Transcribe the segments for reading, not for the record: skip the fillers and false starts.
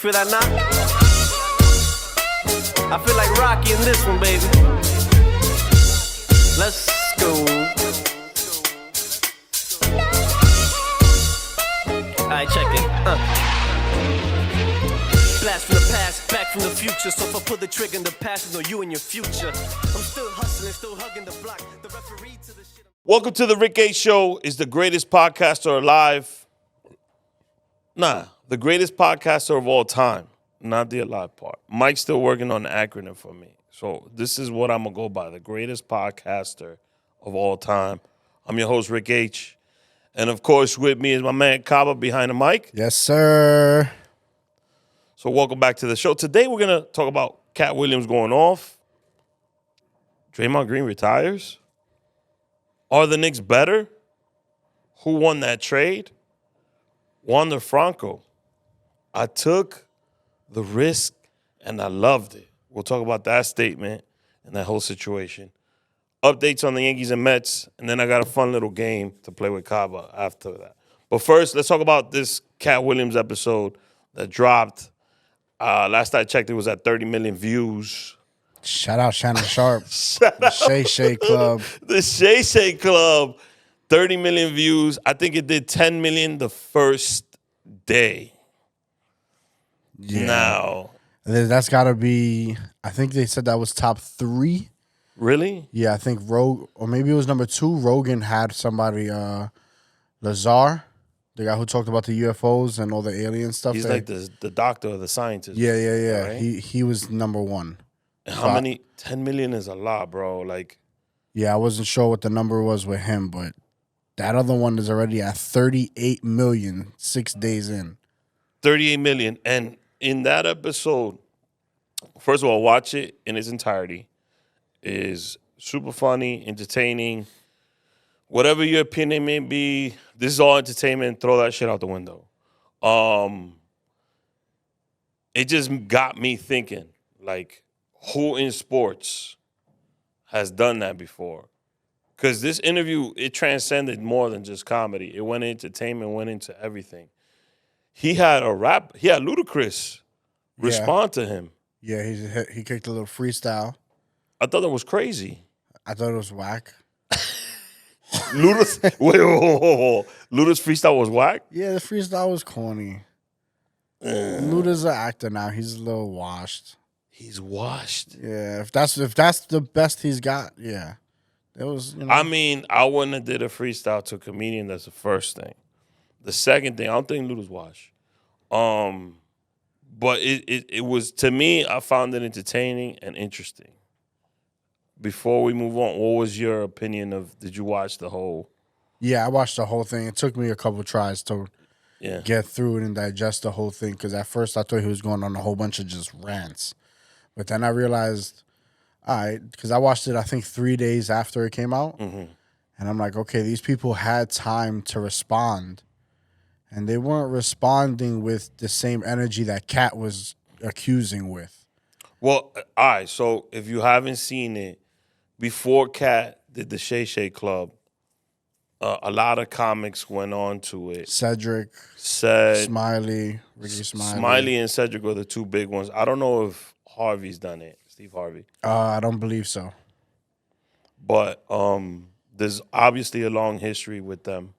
feel that knock? I feel like Rocky in this one, baby. Let's go. Alright, check it. Blast from the past, back from the future. So if I pull the trigger in the past, it's no you and your future. I'm still hustling, still hugging the block. The referee to the shit. Welcome to the Rick H. Show. Is the greatest podcaster alive? Nah, the greatest podcaster of all time. Not the alive part. Mike's still working on the acronym for me. So this is what I'm going to go by. The greatest podcaster of all time. I'm your host, Rick H. And, of course, with me is my man, Caba, behind the mic. Yes, sir. So welcome back to the show. Today we're going to talk about Katt Williams going off. Draymond Green retires. Are the Knicks better? Who won that trade? Wander Franco. I took the risk and I loved it. We'll talk about that statement and that whole situation. Updates on the Yankees and Mets, and then I got a fun little game to play with Caba after that. But first, let's talk about this Katt Williams episode that dropped. Last I checked, it was at 30 million views. Shout out Shannon Sharp. The Shay Shay Club. The Shay Shay Club, 30 million views. I think it did 10 million the first day. Yeah. Now. That's got to be, I think they said that was top 3. Really? Yeah, I think or maybe it was number 2. Rogan had somebody, Lazar, the guy who talked about the UFOs and all the alien stuff. He's like the doctor or the scientist. Yeah. Right? He was number 1. How many? 10 million is a lot, bro. Like, yeah, I wasn't sure what the number was with him, but that other one is already at 38 million 6 days in. 38 million. And in that episode, first of all, watch it in its entirety. Is super funny, entertaining. Whatever your opinion may be, this is all entertainment. Throw that shit out the window. It just got me thinking, like, who in sports has done that before? Because this interview, it transcended more than just comedy. It went into entertainment, went into everything. He had Ludacris respond to him. Yeah, he kicked a little freestyle. I thought that was crazy. I thought it was whack. Luda's Luda's freestyle was whack? Yeah, the freestyle was corny. Luda's an actor now. He's a little washed. He's washed. Yeah, if that's the best he's got, yeah. It was, I mean, I wouldn't have did a freestyle to a comedian. That's the first thing. The second thing, I don't think Luda's washed. But it was, to me, I found it entertaining and interesting. Before we move on, what was your opinion of, did you watch the whole? Yeah, I watched the whole thing. It took me a couple tries to get through it and digest the whole thing, because at first I thought he was going on a whole bunch of just rants. But then I realized, all right, because I watched it, I think, 3 days after it came out. Mm-hmm. And I'm like, okay, these people had time to respond. And they weren't responding with the same energy that Katt was accusing with. Well, all right, so if you haven't seen it, before Katt did the Shay Shay Club, a lot of comics went on to it. Smiley, Ricky Smiley. Smiley and Cedric were the two big ones. I don't know if Harvey's done it, Steve Harvey. I don't believe so. But there's obviously a long history with them.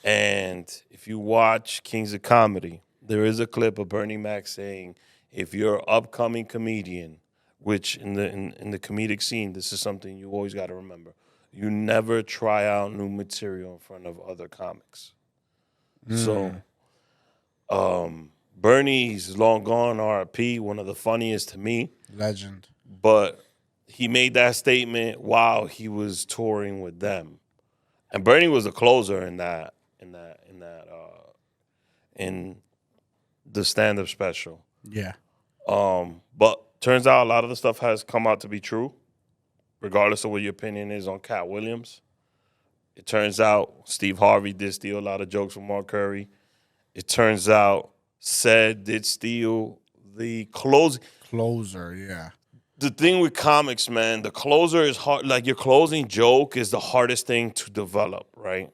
And if you watch Kings of Comedy, there is a clip of Bernie Mac saying, if you're an upcoming comedian, which in the comedic scene, this is something you always got to remember. You never try out new material in front of other comics. So Bernie's long gone, RIP, one of the funniest to me. Legend. But he made that statement while he was touring with them. And Bernie was a closer in the stand-up special. Yeah. But turns out a lot of the stuff has come out to be true, regardless of what your opinion is on Katt Williams. It turns out Steve Harvey did steal a lot of jokes from Mark Curry. It turns out Ced did steal the closing. Closer, yeah. The thing with comics, man, the closer is hard. Like, your closing joke is the hardest thing to develop, right?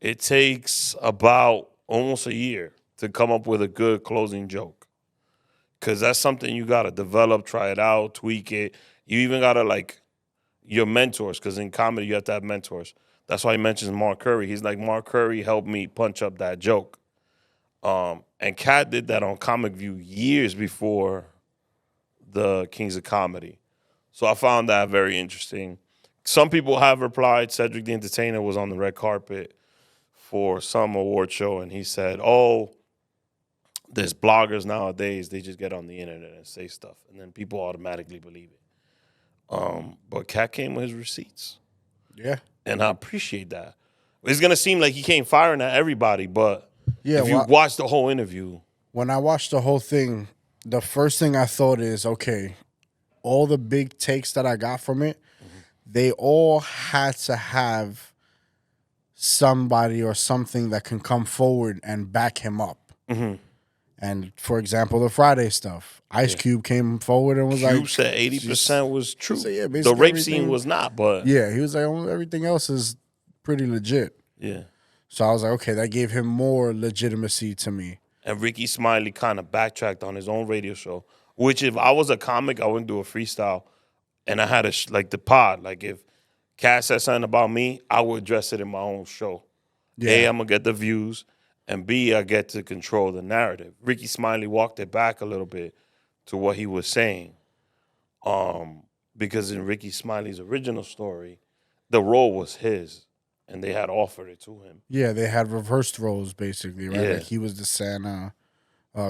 It takes about almost a year to come up with a good closing joke. Because that's something you got to develop, try it out, tweak it. You even got to, like, your mentors, because in comedy you have to have mentors. That's why he mentions Mark Curry. He's like, Mark Curry helped me punch up that joke. And Katt did that on Comic View years before the Kings of Comedy. So I found that very interesting. Some people have replied. Cedric the Entertainer was on the red carpet for some award show, and he said, oh, there's bloggers nowadays. They just get on the internet and say stuff, and then people automatically believe it. But Katt came with his receipts. Yeah. And I appreciate that. It's going to seem like he came firing at everybody, but if you watch the whole interview. When I watched the whole thing, the first thing I thought is, okay, all the big takes that I got from it, they all had to have somebody or something that can come forward and back him up. Mm-hmm. And, for example, the Friday stuff. Ice Cube came forward and was Cube said 80% was true. So, yeah, the rape scene was not, but... Yeah, he was like, everything else is pretty legit. Yeah. So I was like, okay, that gave him more legitimacy to me. And Ricky Smiley kind of backtracked on his own radio show, which if I was a comic, I wouldn't do a freestyle. And I had like the pod. Like if Katt said something about me, I would address it in my own show. Yeah. A, I'm going to get the views. And B, I get to control the narrative. Ricky Smiley walked it back a little bit to what he was saying. Because in Ricky Smiley's original story, the role was his, and they had offered it to him. Yeah, they had reversed roles, basically, right? Yeah. Like he was the Santa,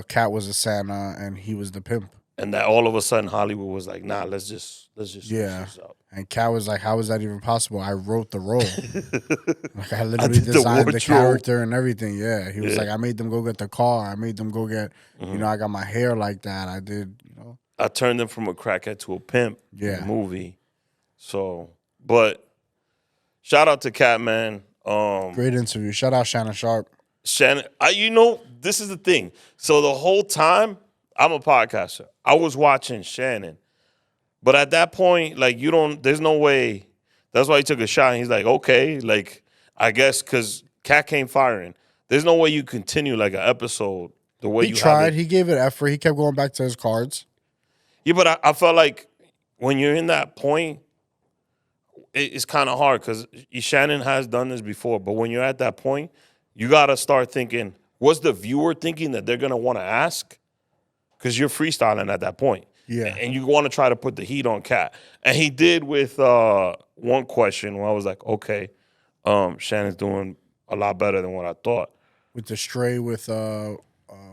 Katt was the Santa, and he was the pimp. And that all of a sudden Hollywood was like, nah, let's just switch this up. And Katt was like, how is that even possible? I wrote the role. Like I literally designed the character and everything. Yeah. He was like, I made them go get the car. I made them go get, I got my hair like that. I did, I turned them from a crackhead to a pimp in the movie. So, but shout out to Katt, man. Great interview. Shout out Shannon Sharp. Shannon, this is the thing. So the whole time, I'm a podcaster. I was watching Shannon. But at that point, like, there's no way. That's why he took a shot. And he's like, okay, like, I guess because Katt came firing. There's no way you continue, like, an episode the way you tried. He gave it effort. He kept going back to his cards. Yeah, but I felt like when you're in that point, it's kind of hard because Shannon has done this before. But when you're at that point, you got to start thinking, what's the viewer thinking that they're going to want to ask? Because you're freestyling at that point. Yeah. And you want to try to put the heat on Katt. And he did with one question where I was like, okay, Shannon's doing a lot better than what I thought. With the stray with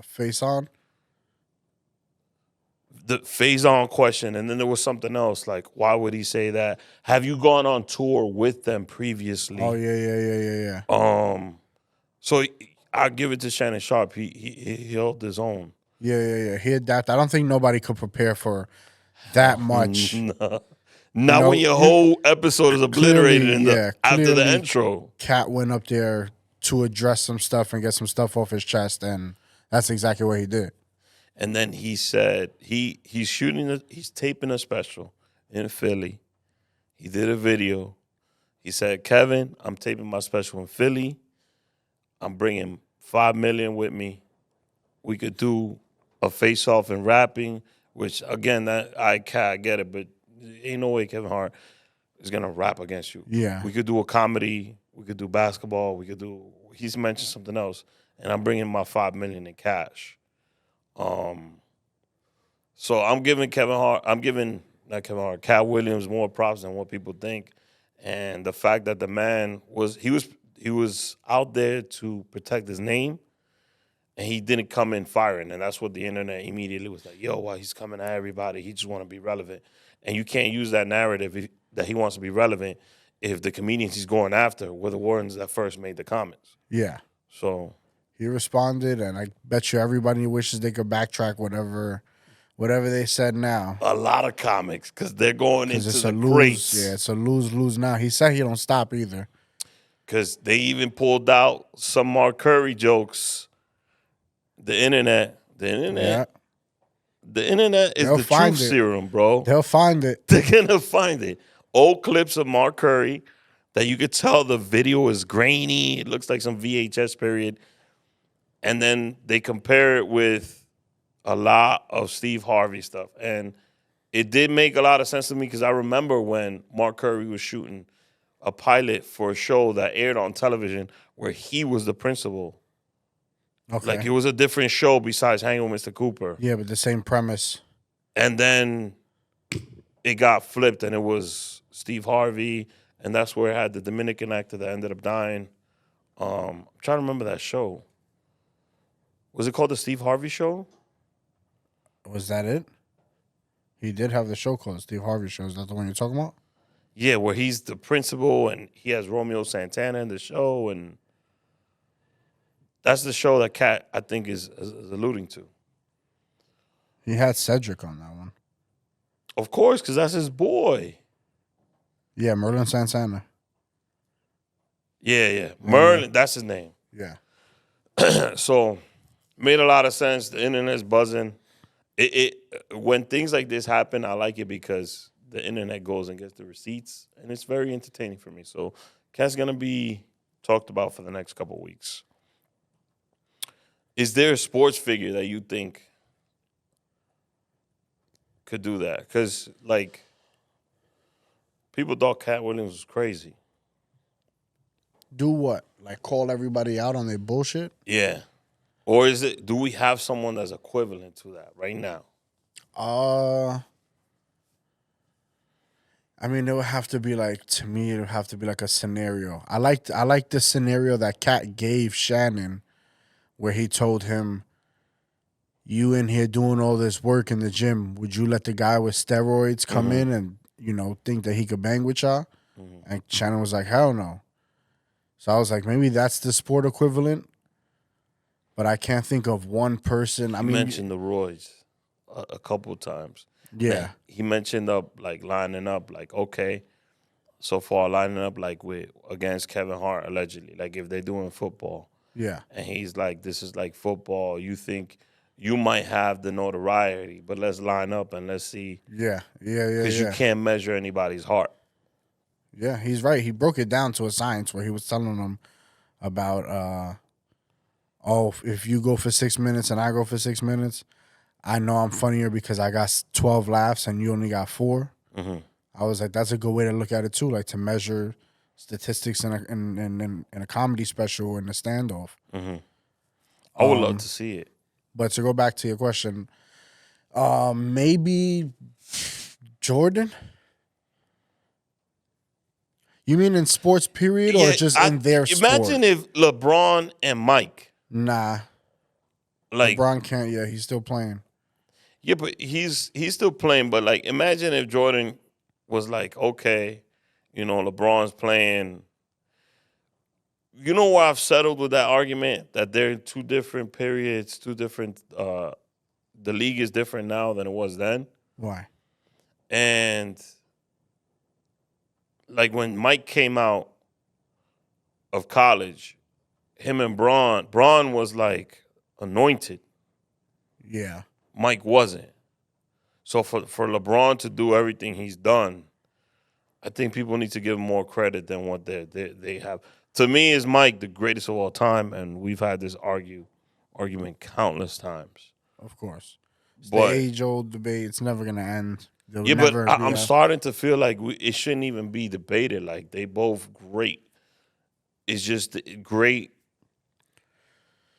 Face On? The Face On question. And then there was something else. Like, why would he say that? Have you gone on tour with them previously? Oh, yeah. So I give it to Shannon Sharp. He held his own. Yeah. He adapted. I don't think nobody could prepare for that much. Not when your whole episode is obliterated after the intro. Katt went up there to address some stuff and get some stuff off his chest, and that's exactly what he did. And then he said he's taping a special in Philly. He did a video. He said, Kevin, I'm taping my special in Philly. I'm bringing $5 million with me. We could do a face-off in rapping, which, again, that I can't get it, but ain't no way Kevin Hart is going to rap against you. Yeah. We could do a comedy. We could do basketball. He's mentioned something else, and I'm bringing my $5 million in cash. So I'm giving Katt Williams more props than what people think. And the fact that the man was out there to protect his name, and he didn't come in firing. And that's what the internet immediately was like, yo, he's coming at everybody. He just want to be relevant. And you can't use that narrative that he wants to be relevant if the comedians he's going after were the ones that first made the comments. Yeah. So he responded, and I bet you everybody wishes they could backtrack whatever they said now. A lot of comics, because they're going into the greats. Yeah, it's a lose-lose now. He said he don't stop either. Because they even pulled out some Mark Curry jokes. The internet is the truth serum, bro. They'll find it. They're going to find it. Old clips of Mark Curry that you could tell the video is grainy. It looks like some VHS period. And then they compare it with a lot of Steve Harvey stuff. And it did make a lot of sense to me because I remember when Mark Curry was shooting a pilot for a show that aired on television where he was the principal. Okay. Like, it was a different show besides Hanging with Mr. Cooper. Yeah, but the same premise. And then it got flipped, and it was Steve Harvey, and that's where it had the Dominican actor that ended up dying. I'm trying to remember that show. Was it called the Steve Harvey Show? Was that it? He did have the show called Steve Harvey Show. Is that the one you're talking about? Yeah, where he's the principal, and he has Romeo Santana in the show, and that's the show that Katt, I think, is alluding to. He had Cedric on that one. Of course, because that's his boy. Yeah, Merlin Santana. Yeah. Merlin, that's his name. Yeah. So, made a lot of sense. The internet's buzzing. When things like this happen, I like it because the internet goes and gets the receipts, and it's very entertaining for me. So, Katt's going to be talked about for the next couple of weeks. Is there a sports figure that you think could do that? Because, like, people thought Katt Williams was crazy. Do what? Like call everybody out on their bullshit? Yeah. Or do we have someone that's equivalent to that right now? I mean, it would have to be like, to me, it would have to be like a scenario. I like the scenario that Katt gave Shannon, where he told him, "You in here doing all this work in the gym, would you let the guy with steroids come in and, you know, think that he could bang with y'all?" And Shannon was like, "Hell no." So I was like, maybe that's the sport equivalent, but I can't think of one person. I He mean, mentioned the Roy's a couple of times. yeah, He mentioned lining up, like, okay, so far lining up like against Kevin Hart, allegedly, like if they're doing football. yeah, And he's like, this is like football. You think you might have the notoriety, but let's line up and let's see. yeah. Because you can't measure anybody's heart. Yeah, he's right. He broke it down to a science where he was telling them about, if you go for 6 minutes and I go for 6 minutes, I know I'm funnier because I got 12 laughs and you only got 4. I was like, that's a good way to look at it too, like to measure statistics in a comedy special and a standoff. I would love to see it. But to go back to your question, maybe Jordan. You mean in sports period or just in their sport? Imagine if LeBron and Mike. Nah. Like LeBron can't. Yeah, he's still playing. Yeah, but he's still playing. But like, imagine if Jordan was like, okay, you know, LeBron's playing. You know where I've settled with that argument? That they're in two different periods, two different. The league is different now than it was then. Why? And like when Mike came out of college, him and Braun was like anointed. Yeah. Mike wasn't. So for LeBron to do everything he's done, I think people need to give him more credit than what they have. To me, is Mike the greatest of all time, and we've had this argument countless times. Of course. It's But the age-old debate. It's never going to end. Yeah, but I'm starting to feel like it shouldn't even be debated. Like, they both great. It's just great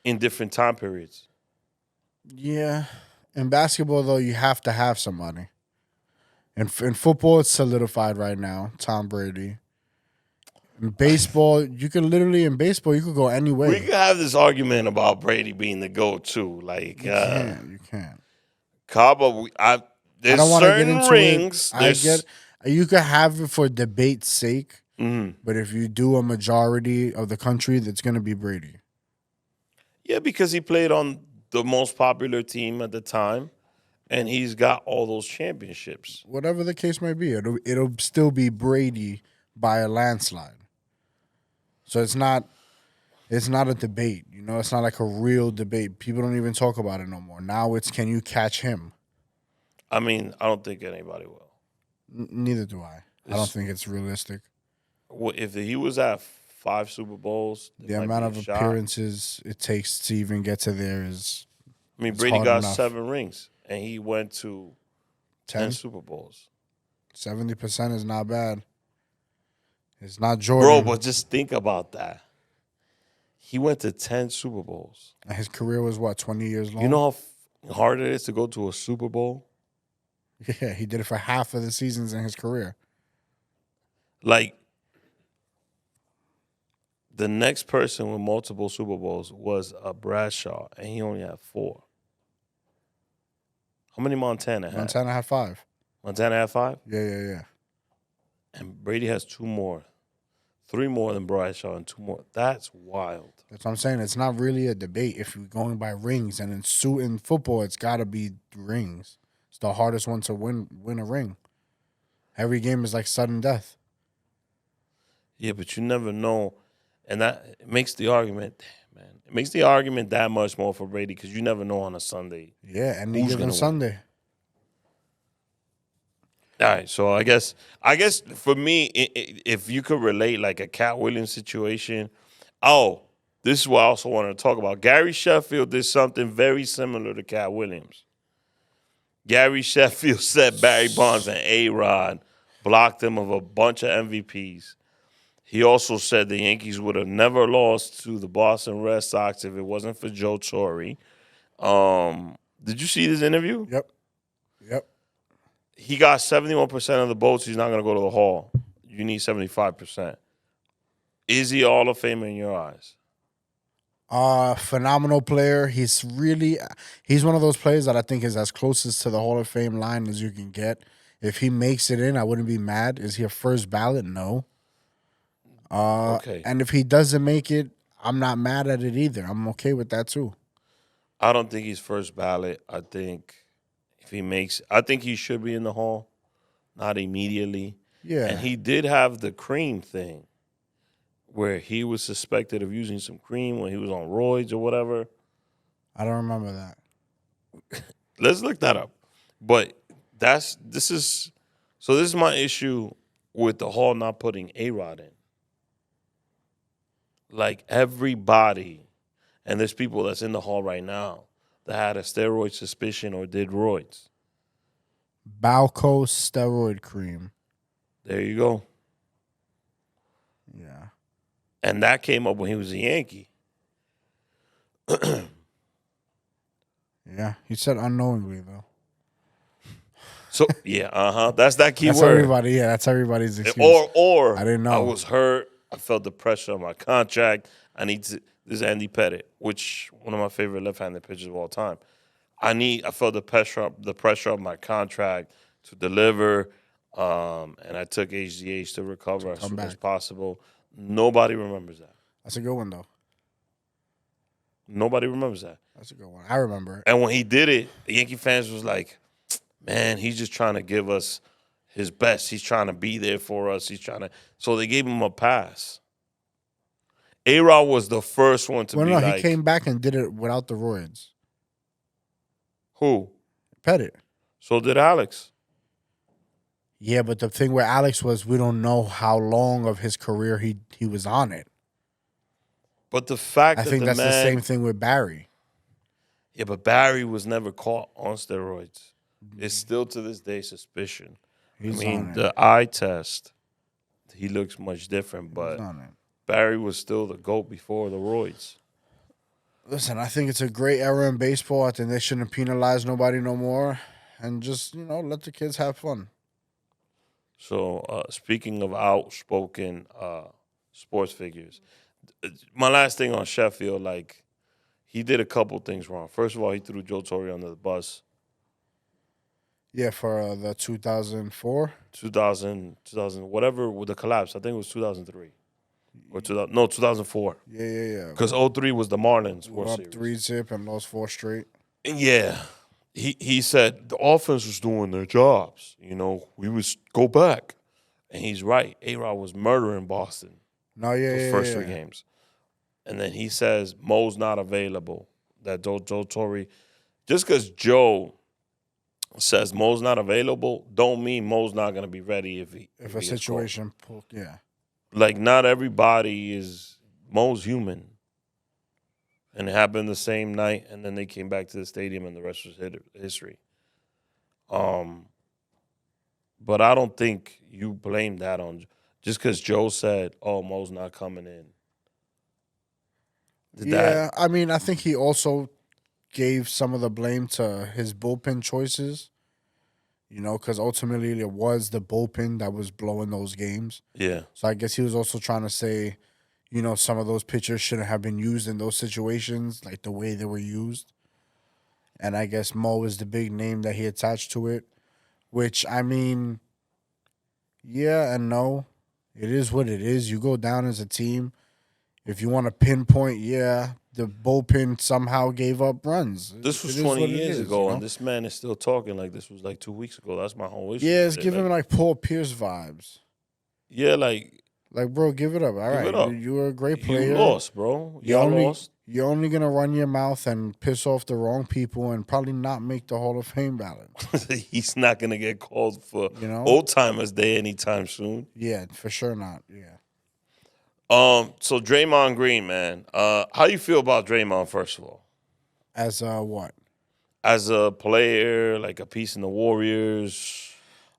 in different time periods. Yeah. In basketball, though, you have to have somebody. In football, it's solidified right now. Tom Brady. In baseball, you could go any way. We could have this argument about Brady being the GOAT, too. Like, You can't. Caba, there's I don't want to get certain into rings. it. You could have it for debate's sake, Mm-hmm. but if you do a majority of the country, that's going to be Brady. Yeah, because he played on the most popular team at the time, and he's got all those championships. Whatever the case may be, it'll still be Brady by a landslide. So it's not a debate. You know, it's not like a real debate. People don't even talk about it no more. Now it's, can you catch him? I mean, I don't think anybody will. Neither do I. I don't think it's realistic. If he was at 5 Super Bowls. The amount of appearances it takes to even get to there is. I mean, Brady got 7 rings, and he went to 10 Super Bowls. 70% is not bad. It's not Jordan. Bro, but just think about that. He went to 10 Super Bowls. And his career was, what, 20 years long? You know how hard it is to go to a Super Bowl? Yeah, he did it for half of the seasons in his career. Like, the next person with multiple Super Bowls was Bradshaw, and he only had 4. How many Montana had? Montana had 5. Montana had 5? Yeah. And Brady has 2 more. 3 more than Bradshaw and 2 more. That's wild. That's what I'm saying. It's not really a debate if you're going by rings. And in football, it's got to be rings. It's the hardest one to win a ring. Every game is like sudden death. Yeah, but you never know. And that makes the argument, man. It makes the argument that much more for Brady because you never know on a Sunday. Yeah, any given Sunday. All right, so I guess for me, if you could relate like a Katt Williams situation, this is what I also wanted to talk about. Gary Sheffield did something very similar to Katt Williams. Gary Sheffield said Barry Bonds and A-Rod blocked him of a bunch of MVPs. He also said the Yankees would have never lost to the Boston Red Sox if it wasn't for Joe Torre. Did you see this interview? Yep. He got 71% of the votes. He's not going to go to the Hall. You need 75%. Is he Hall of Famer in your eyes? Phenomenal player. He's one of those players that I think is as closest to the Hall of Fame line as you can get. If he makes it in, I wouldn't be mad. Is he a first ballot? No. Okay. And if he doesn't make it, I'm not mad at it either. I'm okay with that too. I don't think he's first ballot. I think I think he should be in the Hall, not immediately. Yeah. And he did have the cream thing where he was suspected of using some cream when he was on roids or whatever. I don't remember that. Let's look that up. But this is my issue with the Hall not putting A-Rod in. Like everybody, and there's people that's in the Hall right now that had a steroid suspicion or did roids. Balco steroid cream. There you go. Yeah. And that came up when he was a Yankee. Yeah. He said unknowingly, though. So, yeah, That's that key that's word. Everybody, yeah, that's everybody's excuse. Or I didn't know. I was hurt. I felt the pressure on my contract. This is Andy Pettitte, which one of my favorite left-handed pitchers of all time. I felt the pressure of my contract to deliver, and I took HGH to recover as soon as possible. Nobody remembers that. That's a good one, though. Nobody remembers that. That's a good one. I remember it. And when he did it, the Yankee fans was like, man, he's just trying to give us his best. He's trying to be there for us. So they gave him a pass. A-Rod was the first one to be like. He came back and did it without the roids. Who? Pettitte. So did Alex. Yeah, but the thing with Alex was we don't know how long of his career he was on it. But the fact I think that's the same thing with Barry. Yeah, but Barry was never caught on steroids. It's still to this day suspicion. The eye test, he looks much different, but Barry was still the GOAT before the roids. Listen, I think it's a great era in baseball. I think they shouldn't penalize nobody no more and just, let the kids have fun. So, speaking of outspoken sports figures, my last thing on Sheffield, he did a couple things wrong. First of all, he threw Joe Torre under the bus. Yeah, for the 2004? 2000, whatever with the collapse. I think it was 2003. Or 2004. Yeah. Because 03 was the Marlins World Series. Up 3-0 and lost 4 straight. Yeah. He said the offense was doing their jobs. We would go back. And he's right. A-Rod was murdering Boston. The first 3 games. And then he says Mo's not available. That Joe Torre, just because Joe says Mo's not available, don't mean Mo's not going to be ready if a situation. like not everybody is Mo's human. And it happened the same night, and then they came back to the stadium, and the rest was history. But I don't think you blame that on just because Joe said, "Oh, Mo's not coming in." I mean, I think he also gave some of the blame to his bullpen choices. Because ultimately it was the bullpen that was blowing those games. Yeah. So I guess he was also trying to say, some of those pitchers shouldn't have been used in those situations, like the way they were used. And I guess Mo is the big name that he attached to it, which, I mean, yeah and no. It is what it is. You go down as a team. If you want to pinpoint, the bullpen somehow gave up runs. This was 20 years ago, and this man is still talking like this was like 2 weeks ago. That's my whole issue. Yeah, it's giving me like Paul Pierce vibes. Yeah, like, bro, give it up. All right, you were a great player. You lost, bro. Y'all lost. You're only gonna run your mouth and piss off the wrong people, and probably not make the Hall of Fame ballot. He's not gonna get called for Old Timers Day anytime soon. Yeah, for sure not. Yeah. So Draymond Green, man. How you feel about Draymond, first of all? As what? As a player, like a piece in the Warriors.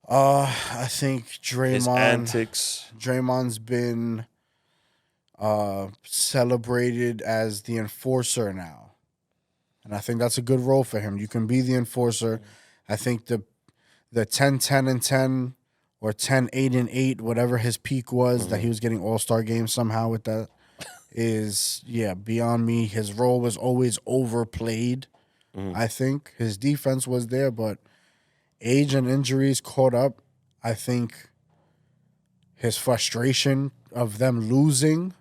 I think His antics. Draymond's been celebrated as the enforcer now. And I think that's a good role for him. You can be the enforcer. I think the 10-10-10 or 10-8-8, whatever his peak was, that he was getting all-star games somehow with that, is, beyond me. His role was always overplayed, I think. His defense was there, but age and injuries caught up. I think his frustration of them losing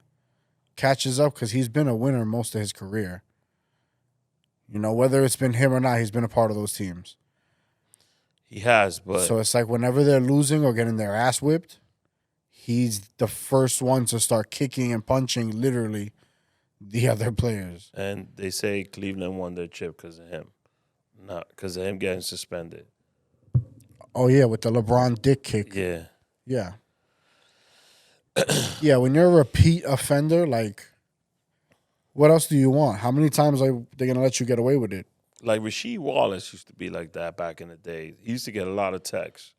catches up because he's been a winner most of his career. Whether it's been him or not, he's been a part of those teams. He has, but... So it's like whenever they're losing or getting their ass whipped, he's the first one to start kicking and punching literally the other players. And they say Cleveland won their chip because of him. Not because of him getting suspended. Oh, yeah, with the LeBron dick kick. Yeah. Yeah. Yeah, when you're a repeat offender, like, what else do you want? How many times are they going to let you get away with it? Like Rasheed Wallace used to be like that back in the day. He used to get a lot of texts,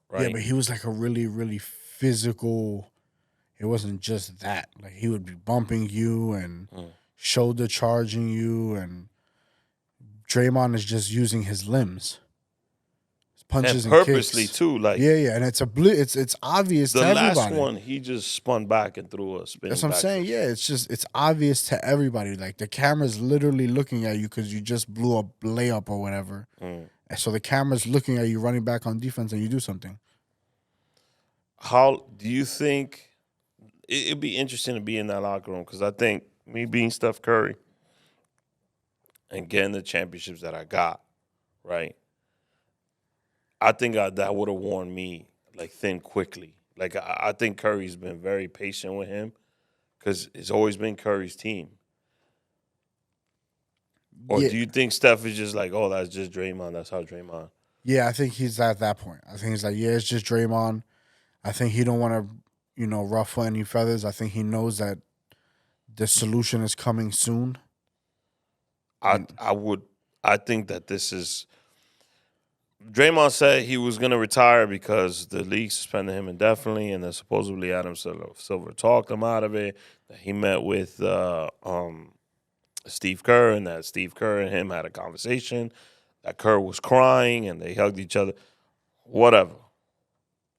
right? Yeah, but he was like a really, really physical. It wasn't just that. Like he would be bumping you and shoulder charging you, and Draymond is just using his limbs, his punches and purposely kicks. too. Like and it's obvious to everybody. The last one, he just spun back and threw a spin. That's what I'm saying. Yeah, it's obvious to everybody. Like the camera's literally looking at you because you just blew a layup or whatever. And so the camera's looking at you running back on defense and you do something. How do you think it'd be interesting to be in that locker room? Because I think me being Steph Curry and getting the championships that I got, right? I think that would have worn me like thin quickly. Like I think Curry's been very patient with him because it's always been Curry's team. Or do you think Steph is just like, oh, that's just Draymond? That's how Draymond. Yeah, I think he's at that point. I think he's like, yeah, it's just Draymond. I think he don't want to, ruffle any feathers. I think he knows that the solution is coming soon. I think that this is. Draymond said he was going to retire because the league suspended him indefinitely, and then supposedly Adam Silver talked him out of it. That he met with Steve Kerr, and that Steve Kerr and him had a conversation. That Kerr was crying, and they hugged each other. Whatever.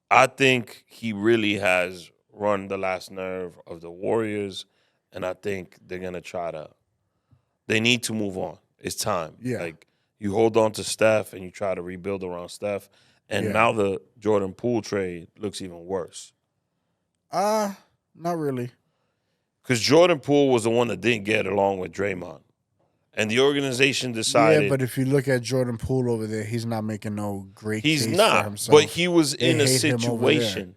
I think he really has run the last nerve of the Warriors, and I think they're going to try to – they need to move on. It's time. Yeah. Like, you hold on to Steph, and you try to rebuild around Steph, and now the Jordan Poole trade looks even worse. Not really. Because Jordan Poole was the one that didn't get along with Draymond. And the organization decided. Yeah, but if you look at Jordan Poole over there, he's not making no great case for himself. But he was in a situation.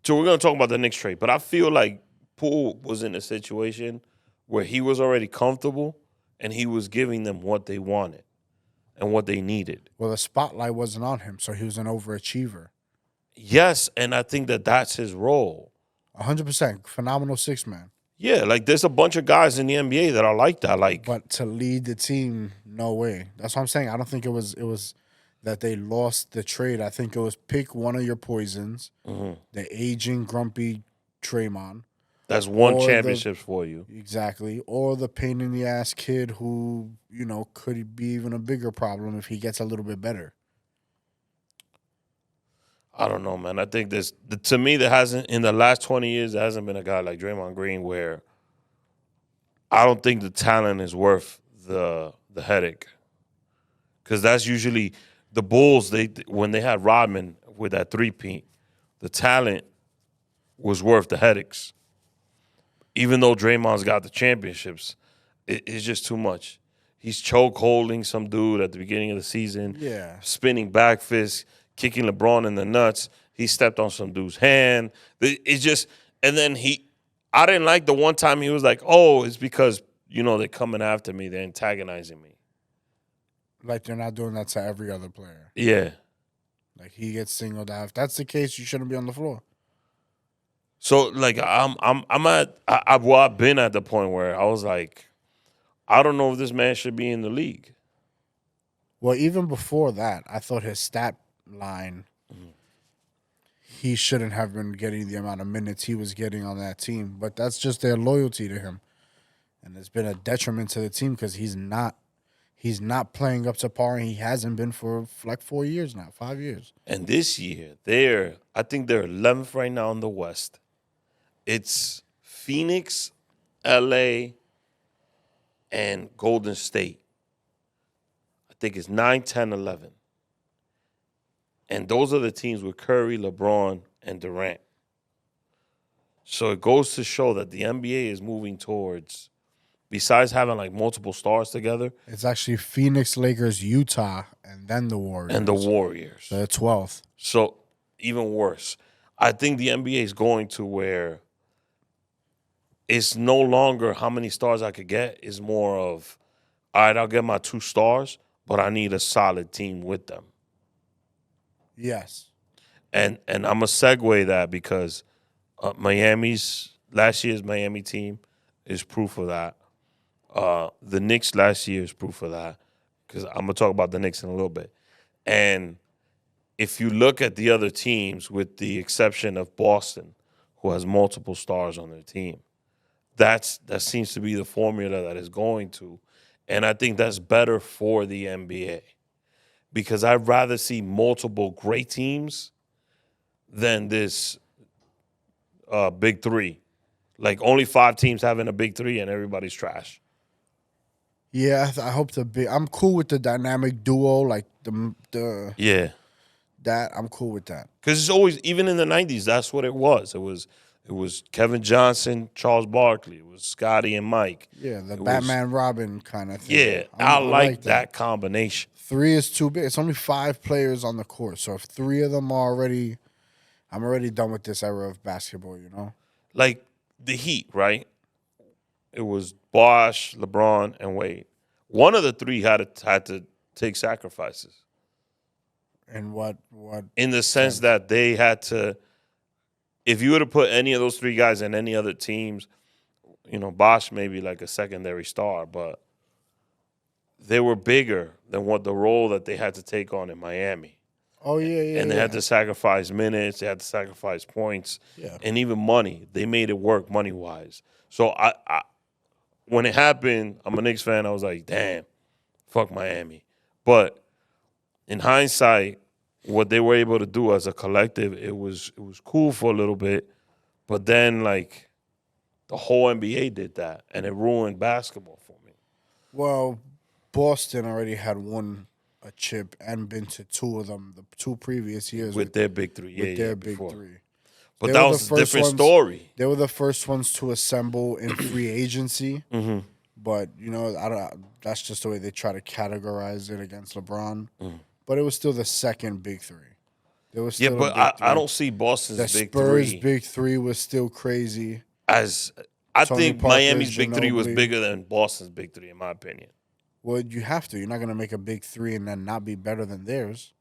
So we're going to talk about the Knicks trade. But I feel like Poole was in a situation where he was already comfortable and he was giving them what they wanted and what they needed. Well, the spotlight wasn't on him, so he was an overachiever. Yes, and I think that that's his role. 100%. Phenomenal six-man. Yeah, like there's a bunch of guys in the NBA that are like that. Like, But to lead the team, no way. That's what I'm saying. I don't think it was that they lost the trade. I think it was pick one of your poisons, the aging, grumpy Draymond. that's one Or championship for you. Exactly. Or the pain in the ass kid who, could be even a bigger problem if he gets a little bit better. I don't know, man. I think to me, there hasn't, in the last 20 years, there hasn't been a guy like Draymond Green where I don't think the talent is worth the headache. Because that's usually the Bulls, when they had Rodman with that three-peat, the talent was worth the headaches. Even though Draymond's got the championships, it's just too much. He's choke holding some dude at the beginning of the season. Yeah. Spinning back fist, kicking LeBron in the nuts. He stepped on some dude's hand. It's just, and then I didn't like the one time he was like, oh, it's because, they're coming after me. They're antagonizing me. Like they're not doing that to every other player. Yeah. Like he gets singled out. If that's the case, you shouldn't be on the floor. So like I've been at the point where I was like, I don't know if this man should be in the league. Well, even before that, I thought his stat line, he shouldn't have been getting the amount of minutes he was getting on that team. But that's just their loyalty to him, and it's been a detriment to the team because he's not playing up to par, and he hasn't been for like 4 years now, 5 years. And this year, I think they're 11th right now in the West. It's Phoenix, LA, and Golden State. I think it's 9, 10, 11. And those are the teams with Curry, LeBron, and Durant. So it goes to show that the NBA is moving towards, besides having like multiple stars together, It's actually Phoenix, Lakers, Utah, and then the Warriors. So they're 12th. So even worse. I think the NBA is going to where it's no longer how many stars I could get. It's more of, all right, I'll get my 2 stars, but I need a solid team with them. Yes. And I'm going to segue that because last year's Miami team is proof of that. The Knicks last year is proof of that because I'm going to talk about the Knicks in a little bit. And if you look at the other teams, with the exception of Boston, who has multiple stars on their team, that seems to be the formula that is going to. And I think that's better for the NBA because I'd rather see multiple great teams than this big three. Like only 5 teams having a big three and everybody's trash. Yeah, I hope I'm cool with the dynamic duo, like the Yeah. that I'm cool with that. Because it's always, even in the 90s, that's what it was. It was Kevin Johnson, Charles Barkley. It was Scotty and Mike. Yeah, the Batman Robin kind of thing. Yeah, I like that combination. 3 is too big. It's only 5 players on the court. So if 3 of them are I'm already done with this era of basketball, Like the Heat, right? It was Bosh, LeBron, and Wade. One of the 3 had to take sacrifices. And what? In the sense that they had to, if you were to put any of those 3 guys in any other teams, Bosh may be like a secondary star, but they were bigger than what the role that they had to take on in Miami. Oh, yeah. And they had to sacrifice minutes, they had to sacrifice points, and even money. They made it work money-wise. So I when it happened, I'm a Knicks fan, I was like, damn, fuck Miami. But in hindsight, what they were able to do as a collective, it was cool for a little bit, but then like the whole NBA did that, and it ruined basketball for me. Well, Boston already had won a chip and been to 2 of them the 2 previous years with their big 3. With their big before. 3. But that was a different story. They were the first ones to assemble in free agency. Mm-hmm. But that's just the way they try to categorize it against LeBron. But it was still the second big 3. There was still I don't see Boston's big 3. The Spurs big 3 was still crazy. As I Tony think Parker, Miami's big 3 was Ginobili. bigger than Boston's big 3, in my opinion. Well, you have to. You're not going to make a big 3 and then not be better than theirs.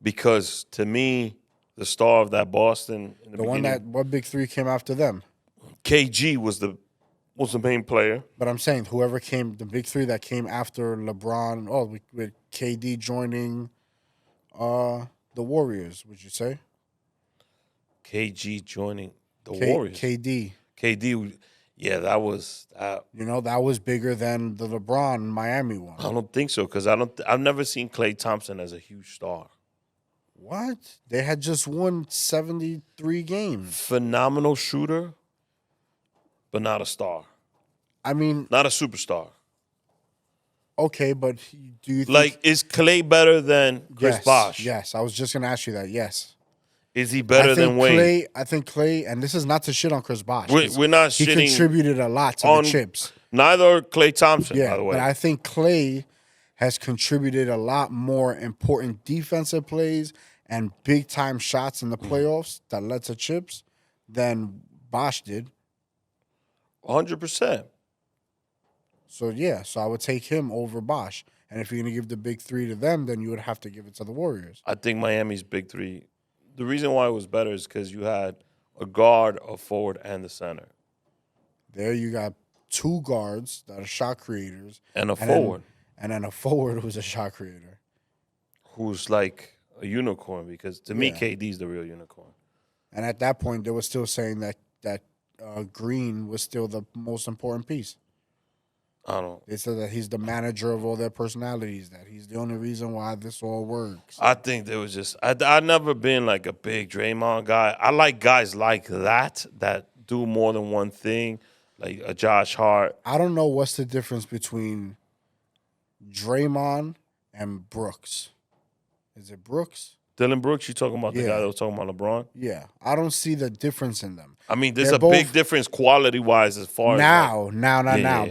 Because to me, the star of that Boston in the one beginning. what big three came after them? KG was the main player. But I'm saying whoever came, the big three that came after LeBron. Oh, with KD joining the Warriors. Would you say? KG joining the Warriors. KD. Yeah, that was. That was bigger than the LeBron Miami one. I don't think so because I've never seen Klay Thompson as a huge star. What? They had just won 73 games. Phenomenal shooter, but not a star. I mean, not a superstar. Okay, but do you think... Like, is Klay better than Chris Bosh? Yes, I was just going to ask you that, yes. Is he better than Wayne? I think Klay, and this is not to shit on Chris Bosh. We're not shitting. He contributed a lot to the chips. Neither Klay Thompson, by the way. But I think Klay has contributed a lot more important defensive plays and big-time shots in the playoffs that led to chips than Bosh did. 100%. So I would take him over Bosh. And if you're going to give the big three to them, then you would have to give it to the Warriors. I think Miami's big three. The reason why it was better is because you had a guard, a forward, and the center. There you got two guards that are shot creators. And a forward. And then a forward who's a shot creator. Who's like a unicorn, because to me, KD's the real unicorn. And at that point, they were still saying that Green was still the most important piece. I don't. They said that he's the manager of all their personalities, that he's the only reason why this all works. I think there was just I've never been like a big Draymond guy. I like guys like that do more than one thing, like a Josh Hart. I don't know what's the difference between Draymond and Brooks. Is it Brooks? Dylan Brooks, you talking about the guy that was talking about LeBron? Yeah. I don't see the difference in them. I mean, there's big difference quality-wise as far as... Now.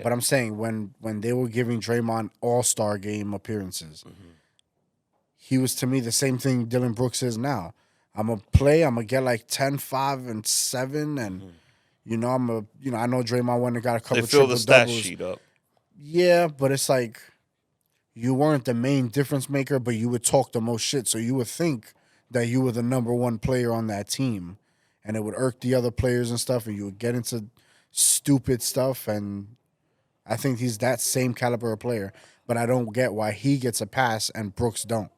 But I'm saying when they were giving Draymond all-star game appearances, he was, to me, the same thing Dylan Brooks is now. I'm going to play. I'm going to get like 10, 5, and 7. And, I know Draymond went and got a couple of triple-doubles. They fill the stat sheet up. Yeah, but it's like... You weren't the main difference maker, but you would talk the most shit. So you would think that you were the number one player on that team. And it would irk the other players and stuff. And you would get into stupid stuff. And I think he's that same caliber of player. But I don't get why he gets a pass and Brooks don't.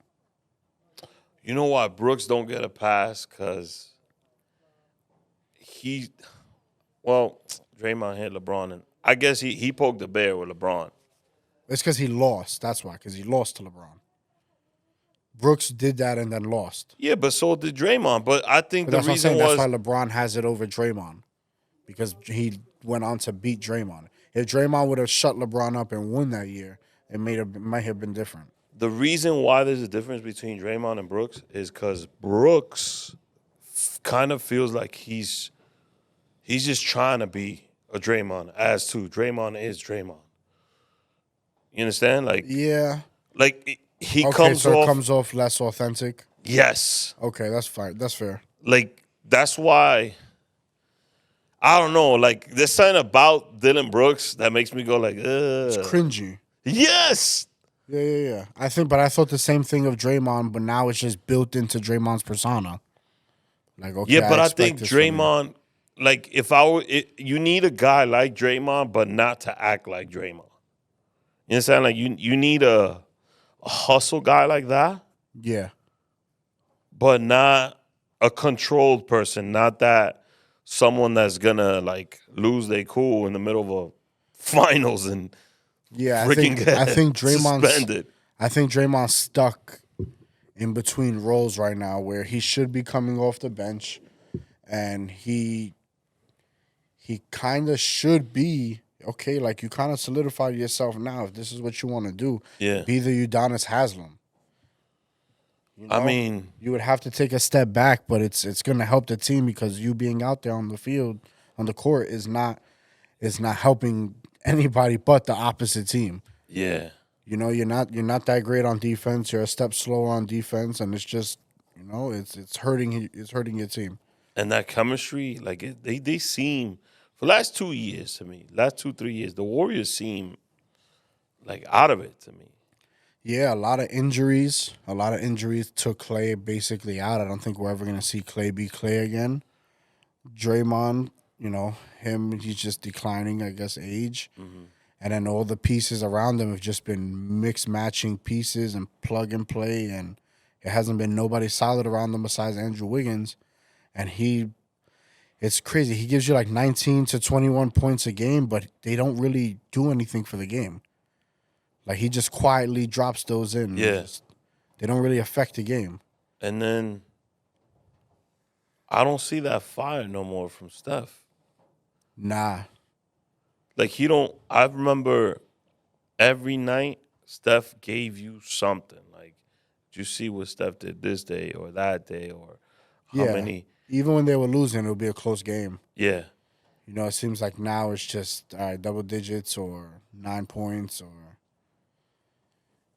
You know why Brooks don't get a pass? Because Draymond hit LeBron. And I guess he poked the bear with LeBron. It's because he lost. That's why, because he lost to LeBron. Brooks did that and then lost. Yeah, but so did Draymond. But I think that's why LeBron has it over Draymond, because he went on to beat Draymond. If Draymond would have shut LeBron up and won that year, it might have been different. The reason why there's a difference between Draymond and Brooks is because Brooks kind of feels like he's just trying to be a Draymond, as to Draymond is Draymond. You understand? Like, yeah. Like, he it comes off less authentic? Yes. Okay, that's fine. That's fair. Like, that's why, I don't know, like, there's something about Dylan Brooks that makes me go like, ugh. It's cringy. Yes. Yeah. I thought the same thing of Draymond, but now it's just built into Draymond's persona. Like, okay, yeah, but I think Draymond, like, you need a guy like Draymond, but not to act like Draymond. You understand? Like, you need a hustle guy like that. Yeah. But not a controlled person. Not that someone that's gonna like lose their cool in the middle of a finals and I think Draymond's suspended. I think Draymond's stuck in between roles right now where he should be coming off the bench, and he kind of should be. Okay, like, you kind of solidified yourself now. If this is what you want to do, be the Udonis Haslem. I mean, you would have to take a step back, but it's going to help the team, because you being out there on the field, on the court, is not helping anybody but the opposite team. Yeah, you're not that great on defense. You're a step slower on defense, and it's just it's hurting your team. And that chemistry, like they seem. For the last 2 years, to me, 3 years, the Warriors seem like out of it to me. Yeah, a lot of injuries. A lot of injuries took Clay basically out. I don't think we're ever going to see Clay be Clay again. Draymond, he's just declining, I guess, age. Mm-hmm. And then all the pieces around him have just been mixed matching pieces and plug and play. And it hasn't been nobody solid around them besides Andrew Wiggins. And it's crazy. He gives you like 19 to 21 points a game, but they don't really do anything for the game. Like he just quietly drops those in. Yeah. They don't really affect the game. And then I don't see that fire no more from Steph. Nah. Like I remember every night Steph gave you something. Like, did you see what Steph did this day or that day or how many? Even when they were losing, it would be a close game. Yeah. It seems like now it's just double digits or 9 points or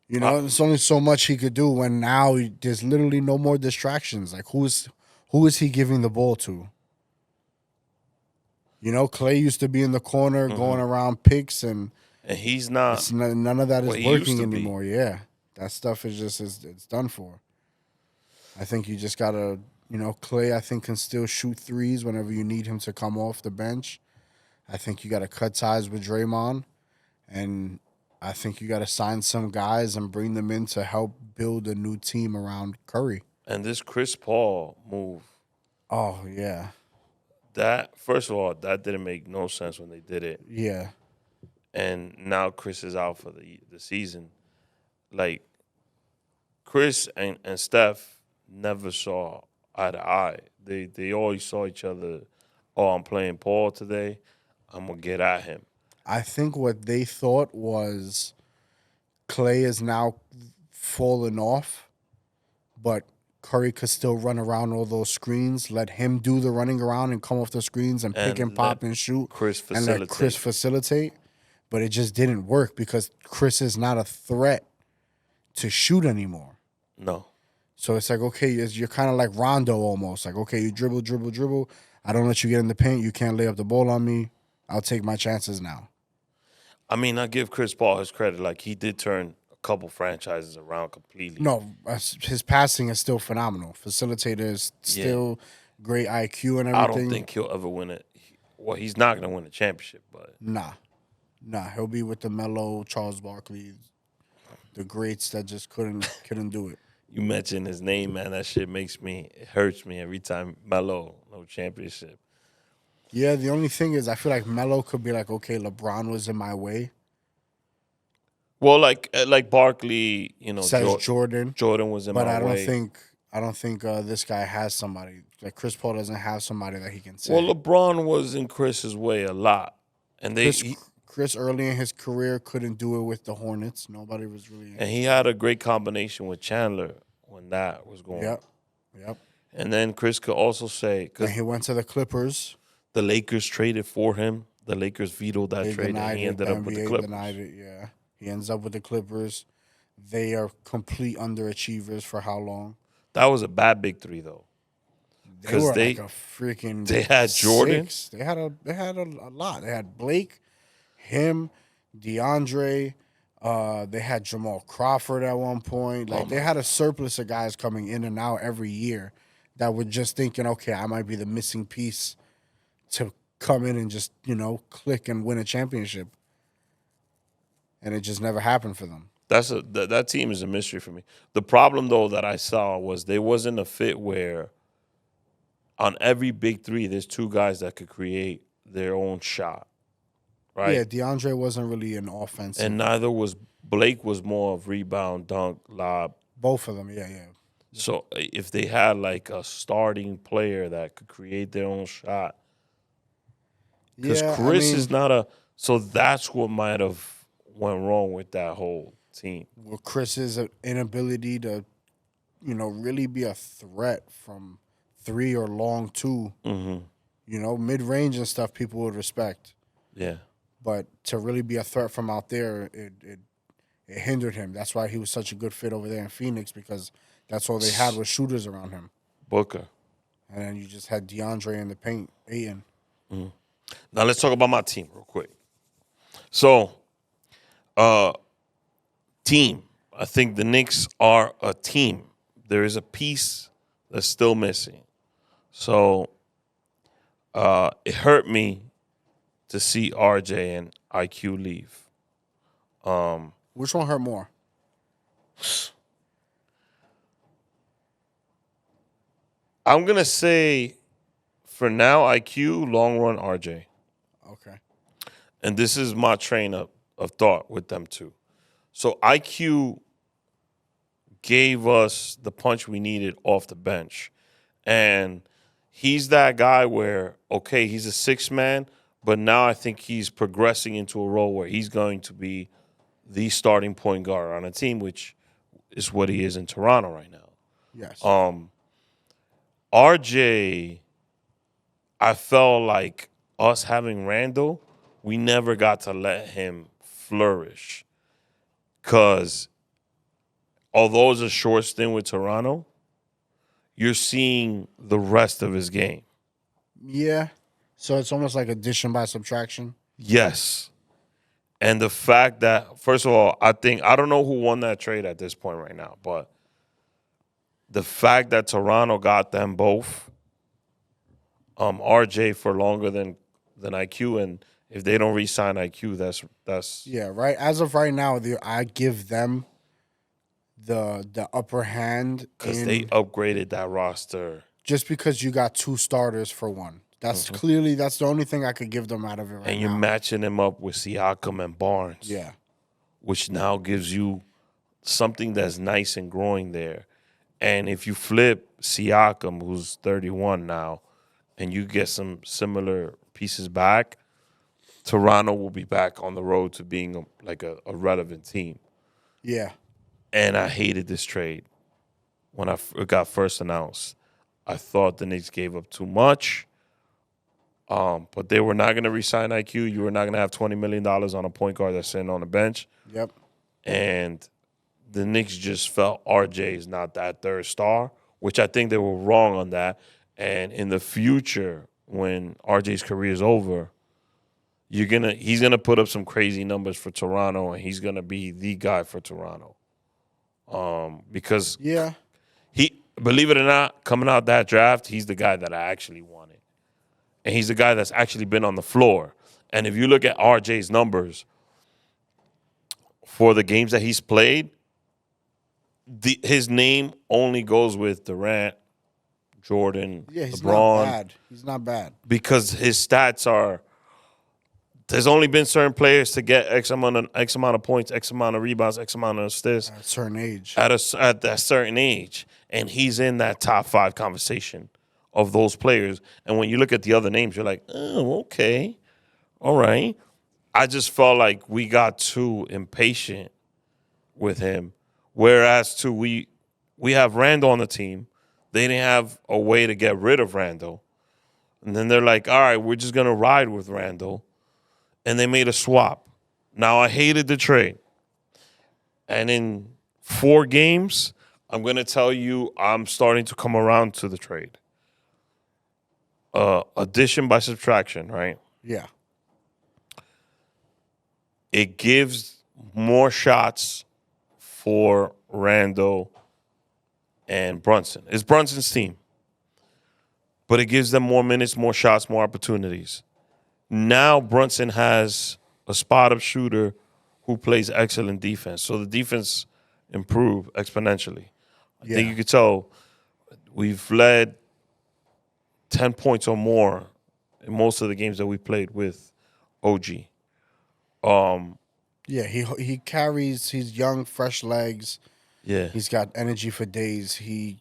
there's only so much he could do when now there's literally no more distractions. Like who is he giving the ball to? Clay used to be in the corner going around picks and he's not. None of that is working anymore. Be. Yeah, that stuff is just it's done for. I think you just gotta Clay. I think can still shoot threes whenever you need him to come off the bench. I think you got to cut ties with Draymond, and I think you got to sign some guys and bring them in to help build a new team around Curry. And this Chris Paul move. Oh, yeah. That, first of all, that didn't make no sense when they did it. Yeah. And now Chris is out for the season. Like, Chris and Steph never saw eye to eye. They always saw each other, I'm playing Paul today. I'm going to get at him. I think what they thought was Clay is now falling off, but Curry could still run around all those screens, let him do the running around and come off the screens and pick and pop and shoot. And let Chris facilitate. But it just didn't work because Chris is not a threat to shoot anymore. No. So it's like, okay, you're kind of like Rondo almost. Like, okay, you dribble. I don't let you get in the paint. You can't lay up the ball on me. I'll take my chances now. I mean, I give Chris Paul his credit. Like, he did turn a couple franchises around completely. No, his passing is still phenomenal. Facilitator is still great IQ and everything. I don't think he'll ever win it. Well, he's not going to win a championship, but. Nah, he'll be with the Melo, Charles Barkley, the greats that just couldn't do it. You mentioned his name, man. That shit it hurts me every time. Melo, no championship. Yeah, the only thing is I feel like Melo could be like, okay, LeBron was in my way. Well, like Barkley, says Jordan. Jordan was in my way. But I don't think this guy has somebody. Like Chris Paul doesn't have somebody that he can say. Well, LeBron was in Chris's way a lot. And Chris early in his career couldn't do it with the Hornets. Nobody was really. And he had a great combination with Chandler when that was going. Yep. And then Chris could also say, because he went to the Clippers. The Lakers traded for him. The Lakers vetoed that trade, and he ended up with the Clippers. Denied it, yeah. He ends up with the Clippers. They are complete underachievers for how long? That was a bad big three, though. They were like a freaking. They had Jordan. They had a lot. They had Blake, him, DeAndre. They had Jamal Crawford at one point. Like they had a surplus of guys coming in and out every year that were just thinking, okay, I might be the missing piece to come in and just, click and win a championship. And it just never happened for them. That team is a mystery for me. The problem, though, that I saw was there wasn't a fit where on every big three, there's two guys that could create their own shot, right? Yeah, DeAndre wasn't really an offensive. And neither was Blake. Was more of rebound, dunk, lob. Both of them, yeah. So if they had like a starting player that could create their own shot, because Chris is not a. So that's what might have went wrong with that whole team. Well, Chris's inability to, really be a threat from three or long two. Mm-hmm. Mid-range and stuff people would respect. Yeah. But to really be a threat from out there, it hindered him. That's why he was such a good fit over there in Phoenix, because that's all they had was shooters around him. Booker. And then you just had DeAndre in the paint, Ayton. Mm-hmm. Now let's talk about my team real quick. So, team, I think the Knicks are a team. There is a piece that's still missing. So it hurt me to see RJ and IQ leave. Which one hurt more? I'm going to say, for now, IQ, long run, RJ. Okay. And this is my train of thought with them, too. So IQ gave us the punch we needed off the bench. And he's that guy where, okay, he's a six man, but now I think he's progressing into a role where he's going to be the starting point guard on a team, which is what he is in Toronto right now. Yes. RJ, I felt like us having Randall, we never got to let him flourish. Because although it's a short stint with Toronto, you're seeing the rest of his game. Yeah. So it's almost like addition by subtraction. Yes. And the fact that, first of all, I don't know who won that trade at this point right now, but the fact that Toronto got them both, RJ for longer than IQ, and if they don't re-sign IQ, that's Yeah, right. As of right now, I give them the upper hand because they upgraded that roster. Just because you got two starters for one. That's clearly that's the only thing I could give them out of it right now. And you're matching them up with Siakam and Barnes. Yeah. Which now gives you something that's nice and growing there. And if you flip Siakam, who's 31 now, and you get some similar pieces back, Toronto will be back on the road to being a relevant team. Yeah. And I hated this trade when it got first announced. I thought the Knicks gave up too much, but they were not going to re-sign IQ. You were not going to have $20 million on a point guard that's sitting on the bench. Yep. And the Knicks just felt RJ is not that third star, which I think they were wrong on that. And in the future, when RJ's career is over, he's gonna put up some crazy numbers for Toronto, and he's gonna be the guy for Toronto. Because he, believe it or not, coming out that draft, he's the guy that I actually wanted, and he's the guy that's actually been on the floor. And if you look at RJ's numbers for the games that he's played, his name only goes with Durant, Jordan, he's LeBron. Not bad. He's not bad. Because his stats are, there's only been certain players to get X amount of points, X amount of rebounds, X amount of assists. At a certain age. At that certain age. And he's in that top 5 conversation of those players. And when you look at the other names, you're like, oh, okay. All right. I just felt like we got too impatient with him. Whereas, too, we have Randall on the team. They didn't have a way to get rid of Randall. And then they're like, all right, we're just going to ride with Randall. And they made a swap. Now, I hated the trade. And in 4 games, I'm going to tell you I'm starting to come around to the trade. Addition by subtraction, right? Yeah. It gives more shots for Randall and Brunson. It's Brunson's team. But it gives them more minutes, more shots, more opportunities. Now Brunson has a spot-up shooter who plays excellent defense. So the defense improved exponentially. I think you could tell we've led 10 points or more in most of the games that we played with OG. He carries, he's young, fresh legs. Yeah. He's got energy for days. He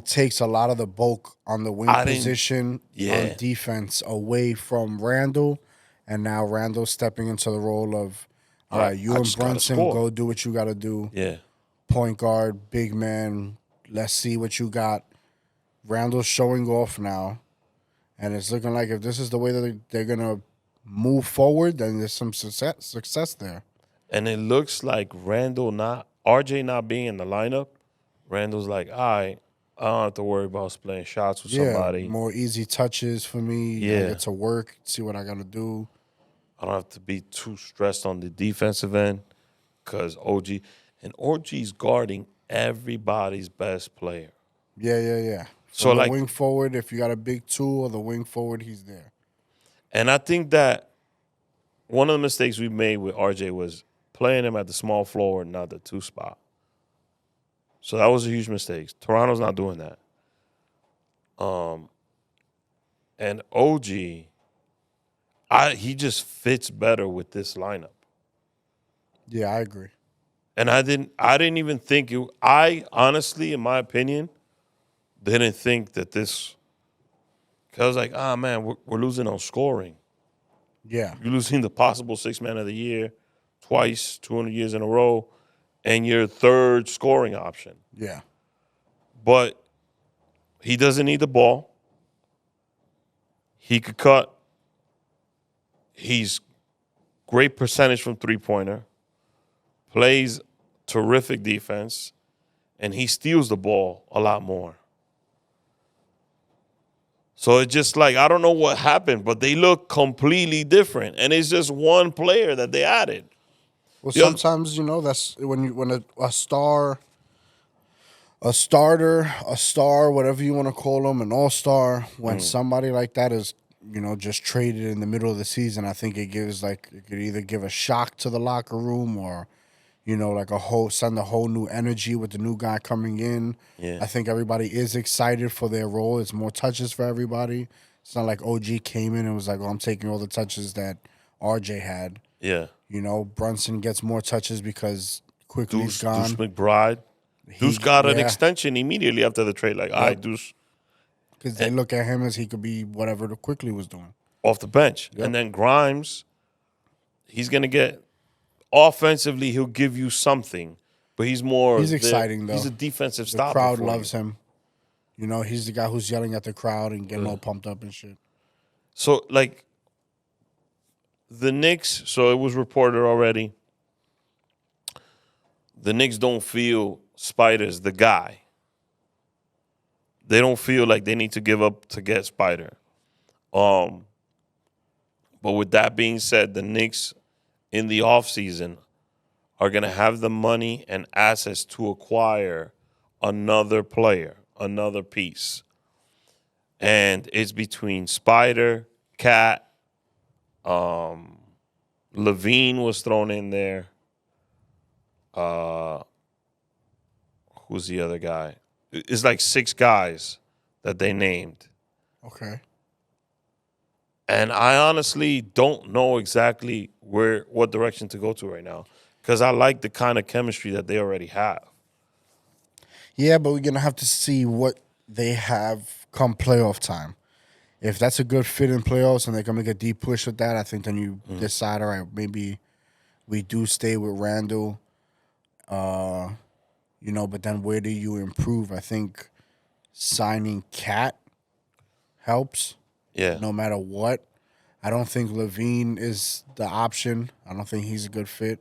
takes a lot of the bulk on the wing position on defense away from Randall. And now Randall's stepping into the role of, all right, you and Brunson, go do what you got to do. Yeah. Point guard, big man, let's see what you got. Randall's showing off now. And it's looking like if this is the way that they're going to move forward, then there's some success there. And it looks like RJ not being in the lineup, Randall's like, all right, I don't have to worry about playing shots with somebody. More easy touches for me. Yeah. I get to work, see what I got to do. I don't have to be too stressed on the defensive end because OG. and OG's guarding everybody's best player. Yeah. So From the like wing forward, if you got a big two or the wing forward, he's there. And I think that one of the mistakes we made with RJ was playing him at the small forward, not the 2 spot. So that was a huge mistake. Toronto's not doing that. And OG, he just fits better with this lineup. Yeah, I agree. And I didn't even think it. I honestly, in my opinion, didn't think that this. Cause I was like, man, we're losing on scoring. Yeah. You're losing the possible 6th man of the year twice, 200 years in a row, and your third scoring option. Yeah. But he doesn't need the ball. He could cut. He's great percentage from 3-pointer. Plays terrific defense. And he steals the ball a lot more. So it's just like, I don't know what happened, but they look completely different. And it's just one player that they added. Well, sometimes, that's when a star, a starter, a star, whatever you want to call them, an all-star, when somebody like that is, just traded in the middle of the season, I think it could either give a shock to the locker room or, like send a whole new energy with the new guy coming in. Yeah. I think everybody is excited for their role. It's more touches for everybody. It's not like OG came in and was like, I'm taking all the touches that RJ had. Yeah. Brunson gets more touches because Quickly's gone. Deuce McBride. Deuce got an extension immediately after the trade. Like, all right, Deuce. Because they look at him as he could be whatever the Quickly was doing. Off the bench. Yep. And then Grimes, he's going to get, offensively, he'll give you something. But he's exciting, though. He's a defensive stopper. The crowd loves him. He's the guy who's yelling at the crowd and getting all pumped up and shit. So, like, the Knicks, so it was reported already, the Knicks don't feel Spider's the guy. They don't feel like they need to give up to get Spider. But with that being said, the Knicks in the offseason are going to have the money and assets to acquire another player, another piece. And it's between Spider, Katt, Levine was thrown in there. Who's the other guy? It's like 6 guys that they named. Okay. And I honestly don't know exactly what direction to go to right now because I like the kind of chemistry that they already have. Yeah, but we're going to have to see what they have come playoff time. If that's a good fit in playoffs and they're going to make a deep push with that, I think then you decide, all right, maybe we do stay with Randall. But then where do you improve? I think signing Katt helps. Yeah. No matter what. I don't think Levine is the option. I don't think he's a good fit.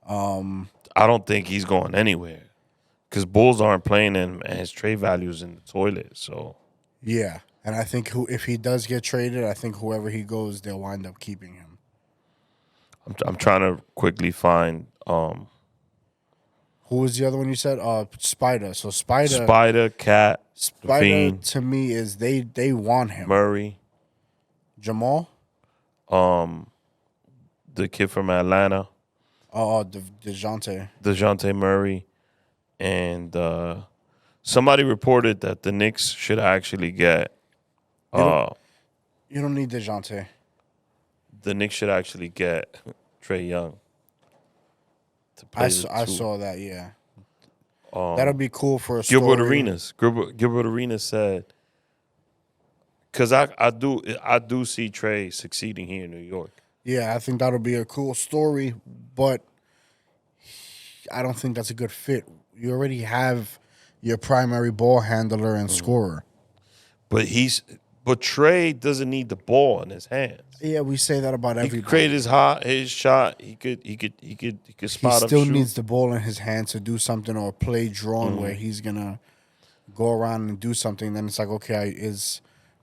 I don't think he's going anywhere because Bulls aren't playing him and his trade value is in the toilet. So yeah, and I think if he does get traded, I think whoever he goes, they'll wind up keeping him. I'm trying to quickly find. Who was the other one you said? Spider. So Spider, Katt, Levine, to me is they want him. Murray, Jamal, the kid from Atlanta. DeJounte Murray, and somebody reported that the Knicks should actually get. You don't need DeJounte. The Knicks should actually get Trae Young. I saw that, yeah. That'll be cool for a story. Gilbert Arenas said, because I do see Trae succeeding here in New York. Yeah, I think that'll be a cool story, but I don't think that's a good fit. You already have your primary ball handler and scorer. But Trae doesn't need the ball in his hands. Yeah, we say that about everybody. He could create his shot. He could spot up. He still needs the ball in his hands to do something or play drawn where he's gonna go around and do something. Then it's like, okay, is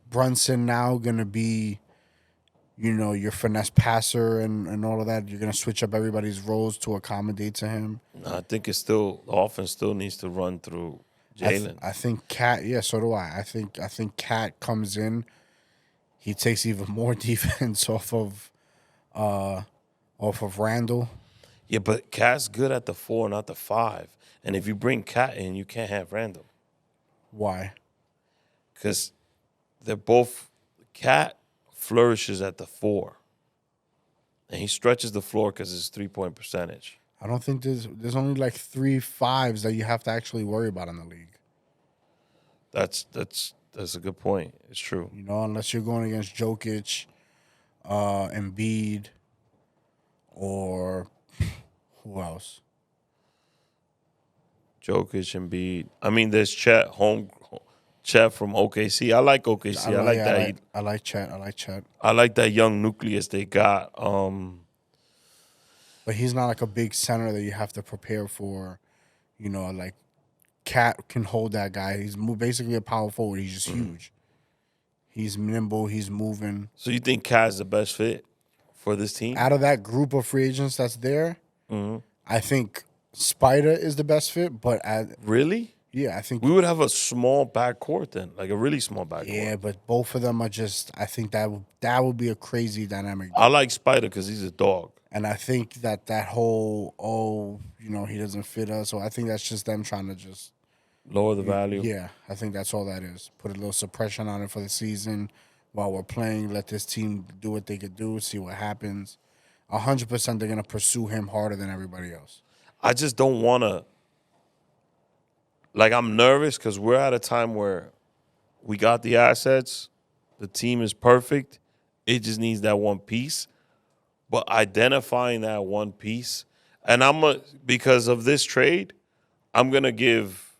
Brunson now gonna be your finesse passer and all of that. You're gonna switch up everybody's roles to accommodate to him. I think it's still the offense still needs to run through Jalen. I think Katt. Yeah, so do I. I think Katt comes in. He takes even more defense off of Randall. Yeah, but Katt's good at the 4, not the 5. And if you bring Katt in, you can't have Randall. Why? Because they're both Katt flourishes at the 4. And he stretches the floor because his 3-point percentage. I don't think there's only like 3 5s that you have to actually worry about in the league. That's a good point. It's true. Unless you're going against Jokic, Embiid, or who else? Jokic, Embiid. I mean, there's Chet from OKC. I like OKC. I like that. I like Chet. I like Chet. I like that young nucleus they got. But he's not like a big center that you have to prepare for. Like Katt can hold that guy. He's basically a power forward. He's just huge. He's nimble. He's moving. So you think Katt's the best fit for this team? Out of that group of free agents that's there, I think Spider is the best fit. But really? Yeah, I think we would have a small backcourt then, like a really small backcourt. Yeah, but both of them are just. I think that would be a crazy dynamic. I like Spider because he's a dog, and I think that whole he doesn't fit us. So I think that's just them trying to just lower the value. Yeah, I think that's all that is. Put a little suppression on it for the season while we're playing. Let this team do what they could do. See what happens. 100%, they're gonna pursue him harder than everybody else. I just don't want to. Like, I'm nervous because we're at a time where we got the assets. The team is perfect. It just needs that one piece. But identifying that one piece, and because of this trade, I'm going to give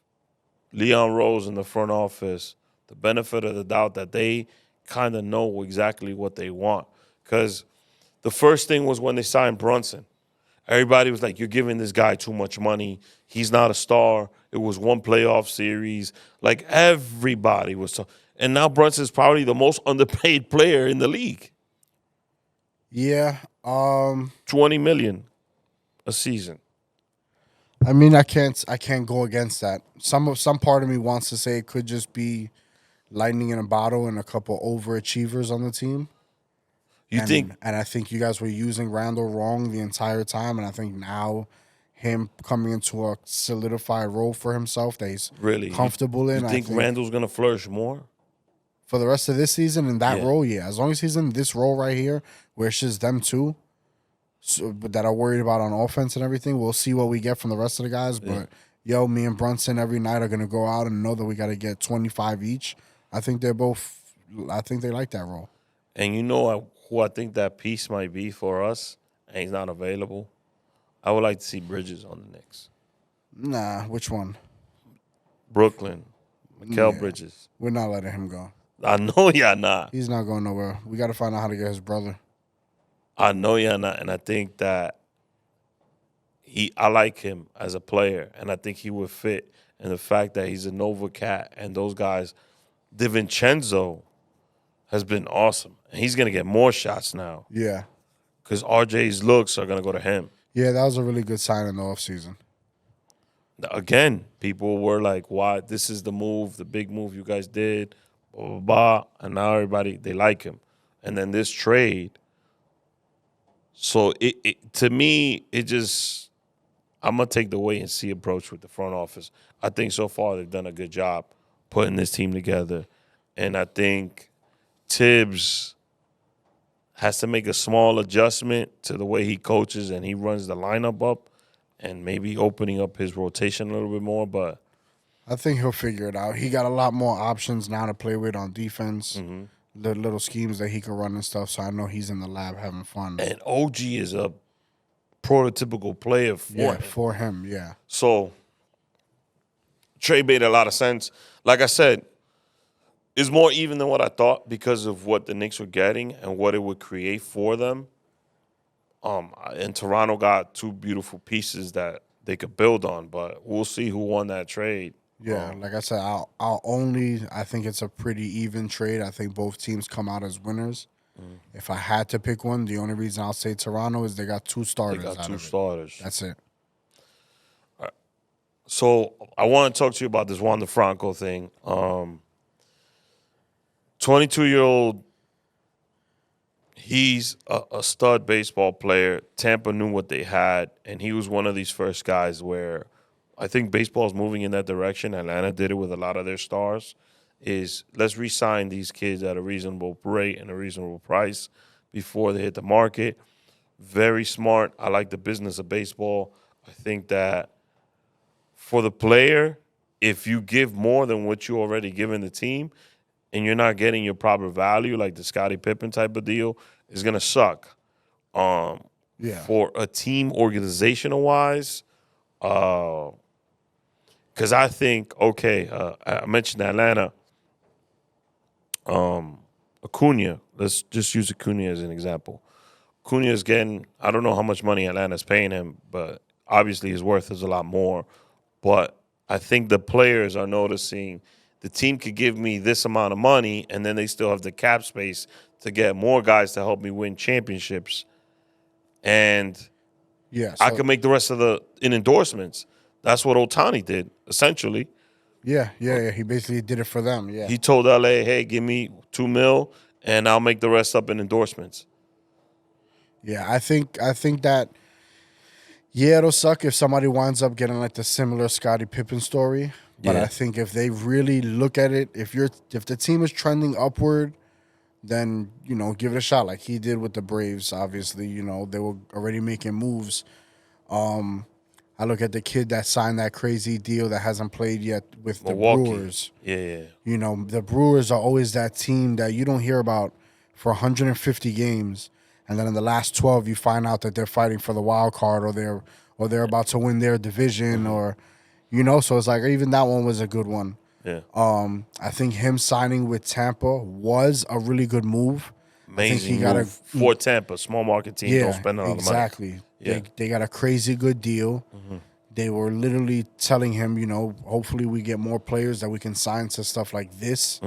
Leon Rose in the front office the benefit of the doubt that they kind of know exactly what they want. Because the first thing was when they signed Brunson. Everybody was like, you're giving this guy too much money. He's not a star. It was one playoff series. Like, everybody was. And now Brunson's probably the most underpaid player in the league. Yeah. $20 million a season. I mean, I can't go against that. Some part of me wants to say it could just be lightning in a bottle and a couple overachievers on the team. And I think you guys were using Randall wrong the entire time, and I think now him coming into a solidified role for himself that he's really comfortable in. You think Randall's going to flourish more? For the rest of this season in that role, yeah. As long as he's in this role right here, where it's just them two that are worried about on offense and everything, we'll see what we get from the rest of the guys. But, me and Brunson every night are going to go out and know that we got to get 25 each. I think they like that role. And who I think that piece might be for us, and he's not available? I would like to see Bridges on the Knicks. Nah, which one? Brooklyn. Mikal Bridges. We're not letting him go. I know y'all not. He's not going nowhere. We got to find out how to get his brother. I know y'all not, and I think that I like him as a player, and I think he would fit. And the fact that he's a Nova Cat and those guys, DiVincenzo has been awesome. And he's going to get more shots now. Yeah. Because RJ's looks are going to go to him. Yeah, that was a really good sign in the offseason. Again, people were like, why? This is the move, the big move you guys did, blah, blah, blah. And now everybody, they like him. And then this trade. So to me, I'm going to take the wait-and-see approach with the front office. I think so far they've done a good job putting this team together. And I think Tibbs has to make a small adjustment to the way he coaches and he runs the lineup up and maybe opening up his rotation a little bit more. But I think he'll figure it out. He got a lot more options now to play with on defense. Mm-hmm. The little schemes that he can run and stuff. So I know he's in the lab having fun. And OG is a prototypical player for him. Yeah. So trade made a lot of sense. Like I said, it's more even than what I thought because of what the Knicks were getting and what it would create for them. And Toronto got two beautiful pieces that they could build on, but we'll see who won that trade. Yeah, like I said, I think it's a pretty even trade. I think both teams come out as winners. If I had to pick one, the only reason I'll say Toronto is they got two starters. They got out two of it. starters. That's it. So I want to talk to you about this Wander Franco thing. 22-year-old, he's a stud baseball player. Tampa knew what they had, and he was one of these first guys where I think baseball is moving in that direction. Atlanta did it with a lot of their stars. Is let's re-sign these kids at a reasonable rate and a reasonable price before they hit the market. Very smart. I like the business of baseball. I think that for the player, if you give more than what you already given the team and you're not getting your proper value, like the Scottie Pippen type of deal, is going to suck. For a team organizational wise, because I think, I mentioned Atlanta. Acuna, let's just use Acuna as an example. Acuna is getting, I don't know how much money Atlanta's paying him, but obviously his worth is a lot more. But I think the players are noticing the team could give me this amount of money, and then they still have the cap space to get more guys to help me win championships. And I could make the rest of in endorsements. That's what Ohtani did, essentially. Yeah. He basically did it for them. Yeah. He told LA, hey, give me $2 million, and I'll make the rest up in endorsements. Yeah, I think that it'll suck if somebody winds up getting like the similar Scottie Pippen story. But I think if they really look at it, if the team is trending upward, then give it a shot like he did with the Braves. Obviously, they were already making moves. I look at the kid that signed that crazy deal that hasn't played yet with Milwaukee. The Brewers. Yeah. The Brewers are always that team that you don't hear about for 150 games, and then in the last 12 you find out that they're fighting for the wild card or they're about to win their division or so it's like even that one was a good one. Yeah. I think him signing with Tampa was a really good move. Amazing move for Tampa, small market team. Don't spend all the money. Exactly. Yeah. They got a crazy good deal. They were literally telling him, hopefully we get more players that we can sign to stuff like this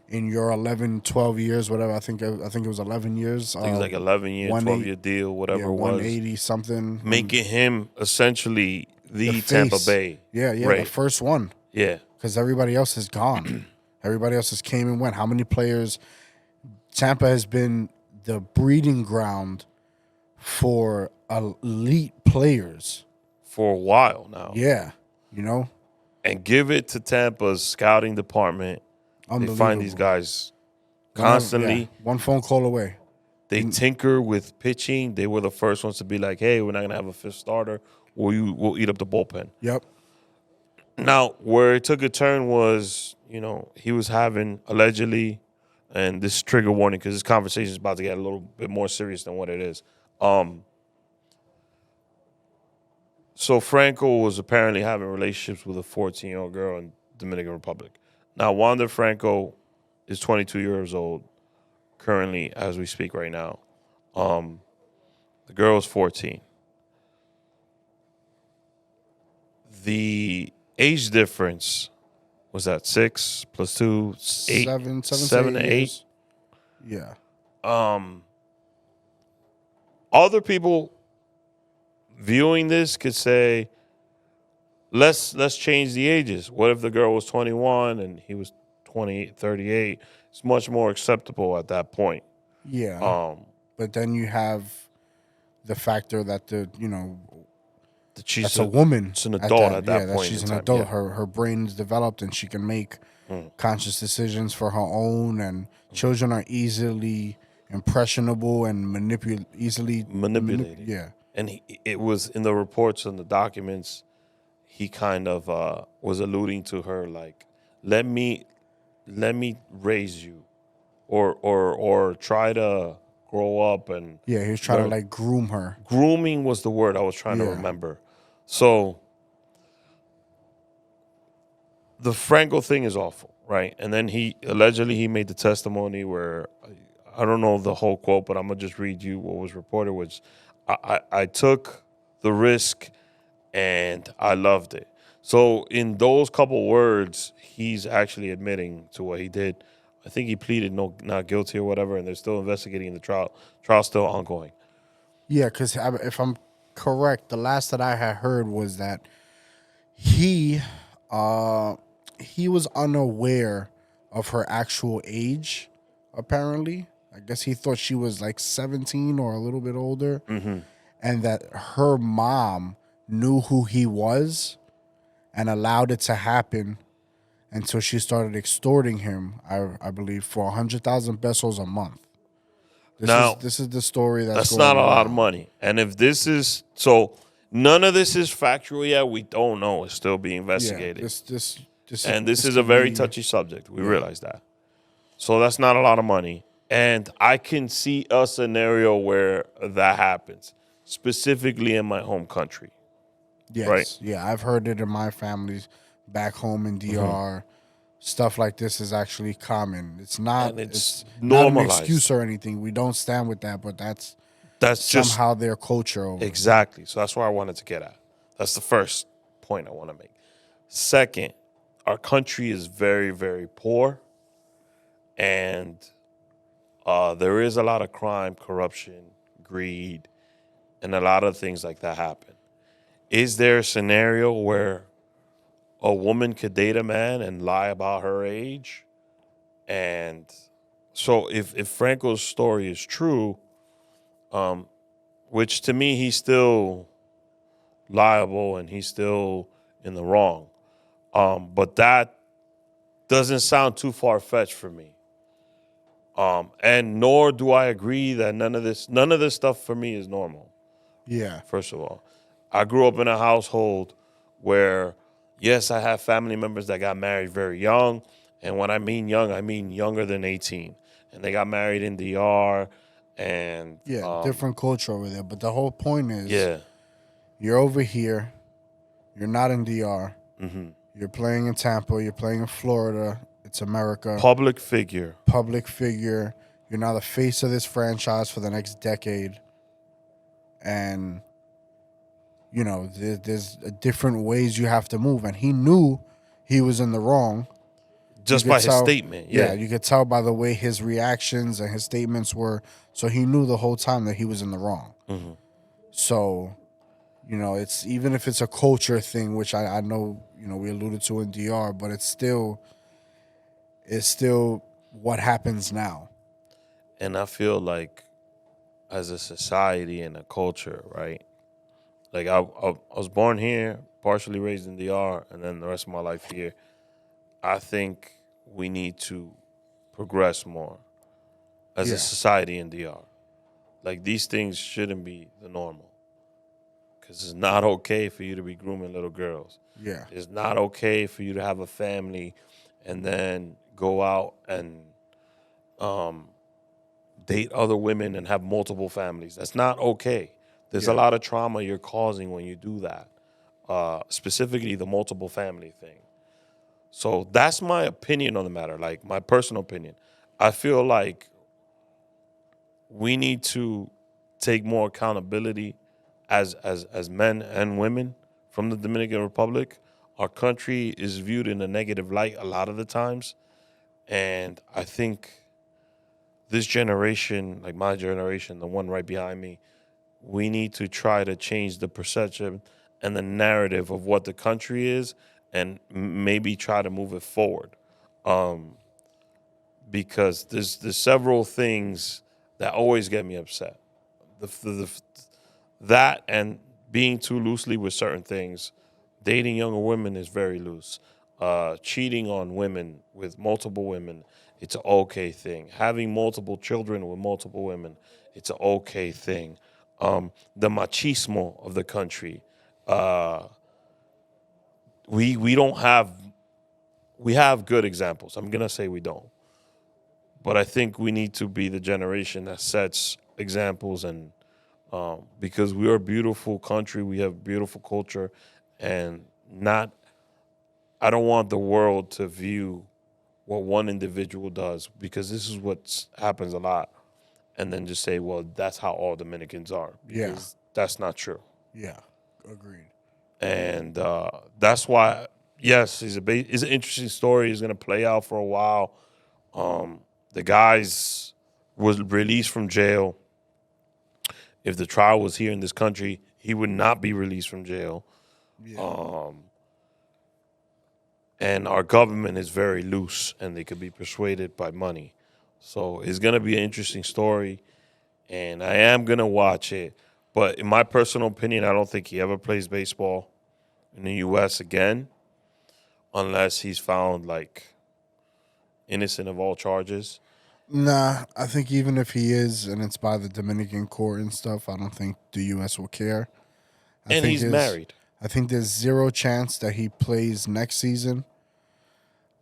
in your 11, 12 years, whatever. I think it was 11 years. I think it was like 11 year, 12-year deal, whatever it was. 180 something. Making him essentially the Tampa Bay. Yeah, right. The first one. Yeah. Because everybody else is gone. Everybody else has came and went. How many players? Tampa has been the breeding ground for elite players for a while now. Yeah, and give it to Tampa's scouting department. They find these guys constantly. One phone call away. They tinker with pitching. They were the first ones to be like, "Hey, we're not gonna have a fifth starter. We'll eat up the bullpen." Yep. Now, where it took a turn was, he was having allegedly. And this trigger warning because this conversation is about to get a little bit more serious than what it is. So Franco was apparently having relationships with a 14-year-old girl in Dominican Republic. Now, Wander Franco is 22 years old currently as we speak right now. The girl is 14. The age difference was that 6 plus 2, 8, 7 to 8. Yeah. Other people viewing this could say, let's change the ages. What if the girl was 21 and he was 28, 38? It's much more acceptable at that point. Yeah. But then you have the factor that that's a woman. It's an adult at that point. That she's an adult. Yeah. Her brain's developed and she can make conscious decisions for her own. And children are easily impressionable and easily manipulated. Yeah. And it was in the reports and the documents. He kind of was alluding to her like, let me raise you, or try to grow up and he was trying to like groom her. Grooming was the word I was trying to remember. So the Franco thing is awful, right? And then he allegedly made the testimony where I don't know the whole quote, but I'm gonna just read you what was reported, which I took the risk and I loved it. So in those couple words, he's actually admitting to what he did. I think he pleaded not guilty or whatever, and they're still investigating the trial. Trial's still ongoing. Yeah, because if I'm correct, the last that I had heard was that he was unaware of her actual age. Apparently, I guess he thought she was like 17 or a little bit older, and that her mom knew who he was and allowed it to happen until she started extorting him. I believe for 100,000 pesos a month. This is the story that's going not a lot around. of money. And if this is so, none of this is factual yet. We don't know. It's still being investigated. Yeah, this is a very touchy subject. We realize that. So that's not a lot of money. And I can see a scenario where that happens, specifically in my home country. Yes. Right? Yeah, I've heard it in my families back home in DR. Stuff like this is actually common. It's not. And it's not an normalized. excuse or anything. We don't stand with that, but that's just somehow their culture. Over exactly. So that's where I wanted to get at. That's the first point I want to make. Second, our country is very, very poor, and there is a lot of crime, corruption, greed, and a lot of things like that happen. Is there a scenario where a woman could date a man and lie about her age? And so if Franco's story is true, which to me he's still liable and he's still in the wrong, but that doesn't sound too far-fetched for me. And nor do I agree that none of this stuff for me is normal. Yeah. First of all, I grew up in a household where, yes, I have family members that got married very young. And when I mean young, I mean younger than 18. And they got married in DR. And different culture over there. But the whole point is, you're over here, you're not in DR, you're playing in Tampa, you're playing in Florida, it's America. Public figure. You're now the face of this franchise for the next decade. And there's different ways you have to move, and he knew he was in the wrong just by his statement. Yeah, you could tell by the way his reactions and his statements were. So he knew the whole time that he was in the wrong. So, it's even if it's a culture thing, which I know we alluded to in DR, but it's still what happens now. And I feel like as a society and a culture, right? Like I was born here, partially raised in DR, and then the rest of my life here. I think we need to progress more as a society in DR. Like these things shouldn't be the normal, because it's not okay for you to be grooming little girls. Yeah, it's not okay for you to have a family and then go out and date other women and have multiple families. That's not okay. There's a lot of trauma you're causing when you do that, specifically the multiple family thing. So that's my opinion on the matter, like my personal opinion. I feel like we need to take more accountability as men and women from the Dominican Republic. Our country is viewed in a negative light a lot of the times. And I think this generation, like my generation, the one right behind me, we need to try to change the perception and the narrative of what the country is, and maybe try to move it forward. Because there's several things that always get me upset. That and being too loosely with certain things. Dating younger women is very loose. Cheating on women with multiple women, it's an okay thing. Having multiple children with multiple women, it's an okay thing. The machismo of the country. We don't have, we have good examples. I'm gonna say we don't, but I think we need to be the generation that sets examples, and because we are a beautiful country, we have beautiful culture, and I don't want the world to view what one individual does, because this is what happens a lot, and then just say, well, that's how all Dominicans are. Because that's not true. Yeah, agreed. And that's why, yes, it's an interesting story. It's going to play out for a while. The guys was released from jail. If the trial was here in this country, he would not be released from jail. Yeah. And our government is very loose, and they could be persuaded by money. So it's going to be an interesting story, and I am going to watch it. But in my personal opinion, I don't think he ever plays baseball in the U.S. again unless he's found, like, innocent of all charges. Nah, I think even if he is, and it's by the Dominican court and stuff, I don't think the U.S. will care. And he's married. I think there's zero chance that he plays next season.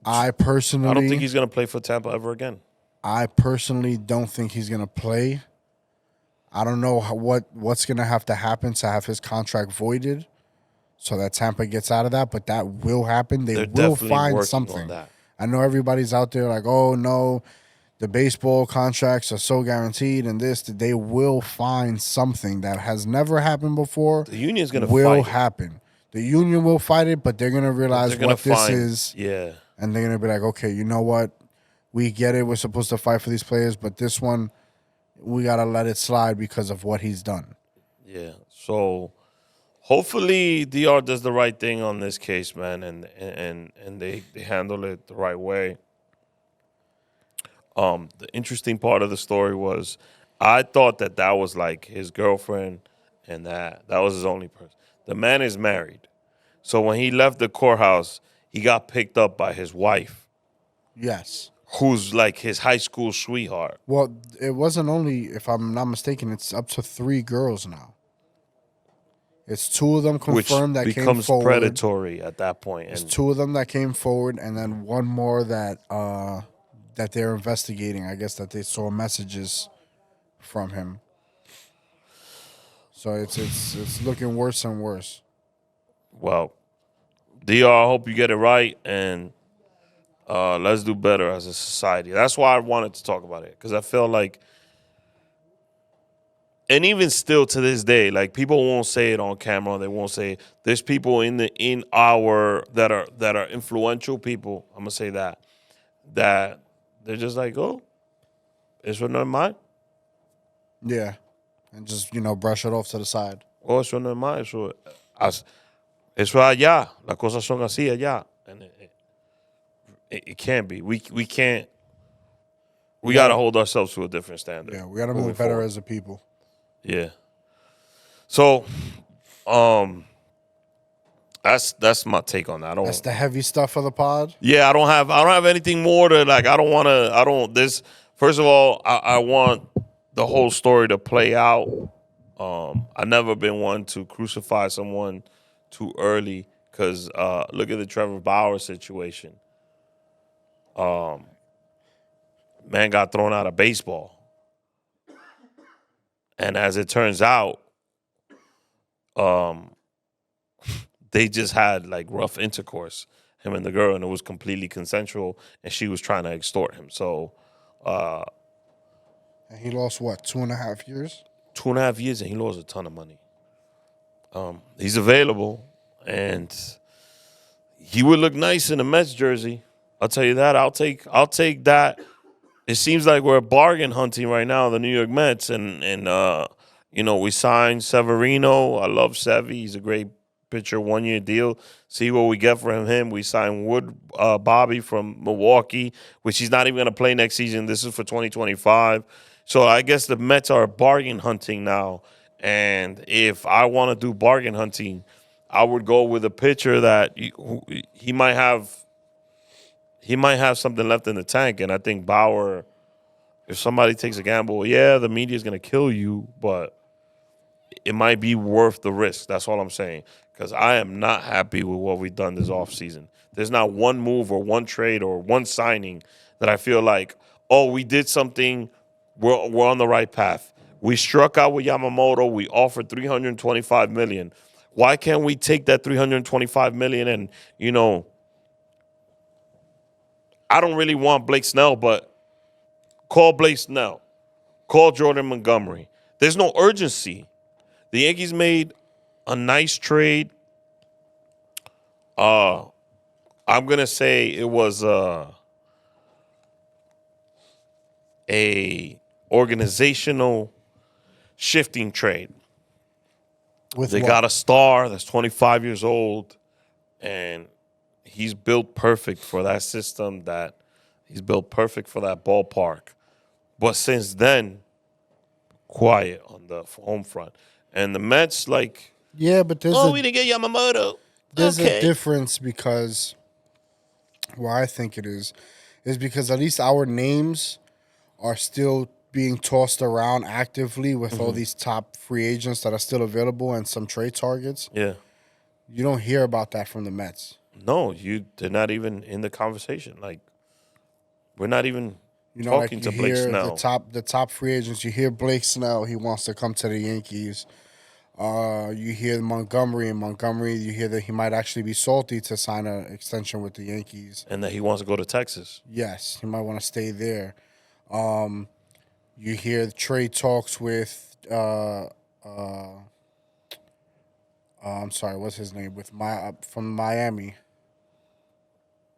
I don't think he's going to play for Tampa ever again. I personally don't think he's going to play. I don't know what's going to have to happen to have his contract voided so that Tampa gets out of that, but that will happen. They're will find something. I know everybody's out there like, oh, no, the baseball contracts are so guaranteed and this. They will find something that has never happened before. The union's going to will happen. The union will fight it, but they're going to realize what this is. Yeah. And they're going to be like, okay, you know what? We get it. We're supposed to fight for these players, but this one, we got to let it slide because of what he's done. Yeah. So hopefully DR does the right thing on this case, man, and they handle it the right way. The interesting part of the story was I thought that was like his girlfriend and that was his only person. The man is married. So when he left the courthouse, he got picked up by his wife. Yes. Who's like his high school sweetheart. Well, it wasn't only, if I'm not mistaken, it's up to 3 girls now. It's 2 of them confirmed that came forward. Which becomes predatory at that point. It's 2 of them that came forward, and then 1 more that they're investigating. I guess that they saw messages from him. So it's looking worse and worse. Well, DR, I hope you get it right, and let's do better as a society. That's why I wanted to talk about it, because I feel like, and even still to this day, like people won't say it on camera. They won't say it. There's people in our that are influential people. I'm gonna say that they're just like, oh, eso no es mal. Yeah, and just brush it off to the side. Oh, eso no es mal. Eso allá. Las cosas son así allá, and it can't be. We can't. We gotta hold ourselves to a different standard. Yeah, we gotta move better as a people. Yeah. So, that's my take on that. That's the heavy stuff of the pod. Yeah, I don't have anything more to like. First of all, I want the whole story to play out. I've never been one to crucify someone too early because look at the Trevor Bauer situation. Man got thrown out of baseball. And as it turns out, they just had like rough intercourse, him and the girl, and it was completely consensual, and she was trying to extort him. So, and he lost what, 2.5 years? 2.5 years, and he lost a ton of money. He's available, and he would look nice in a Mets jersey. I'll tell you that. I'll take that. It seems like we're bargain hunting right now, the New York Mets, and we signed Severino. I love Sevy. He's a great pitcher, 1-year deal. See what we get from him. We signed Bobby from Milwaukee, which he's not even going to play next season. This is for 2025. So I guess the Mets are bargain hunting now. And if I want to do bargain hunting, I would go with a pitcher that he might have. He might have something left in the tank, and I think Bauer, if somebody takes a gamble, yeah, the media is going to kill you, but it might be worth the risk. That's all I'm saying, because I am not happy with what we've done this offseason. There's not one move or one trade or one signing that I feel like, oh, we did something, we're on the right path. We struck out with Yamamoto. We offered $325 million. Why can't we take that $325 million and, I don't really want Blake Snell, but call Blake Snell. Call Jordan Montgomery. There's no urgency. The Yankees made a nice trade. I'm going to say it was a organizational shifting trade. They got a star that's 25 years old, and he's built perfect for that system. He's built perfect for that ballpark. But since then, quiet on the home front. And the Mets, like, yeah, but we didn't get Yamamoto. There's a difference because why I think it is because at least our names are still being tossed around actively with all these top free agents that are still available and some trade targets. Yeah. You don't hear about that from the Mets. No, they're not even in the conversation. Like, we're not even talking to Blake Snell. The top free agents. You hear Blake Snell. He wants to come to the Yankees. You hear Montgomery. You hear that he might actually be salty to sign an extension with the Yankees. And that he wants to go to Texas. Yes, he might want to stay there. You hear trade talks with I'm sorry, what's his name? From Miami.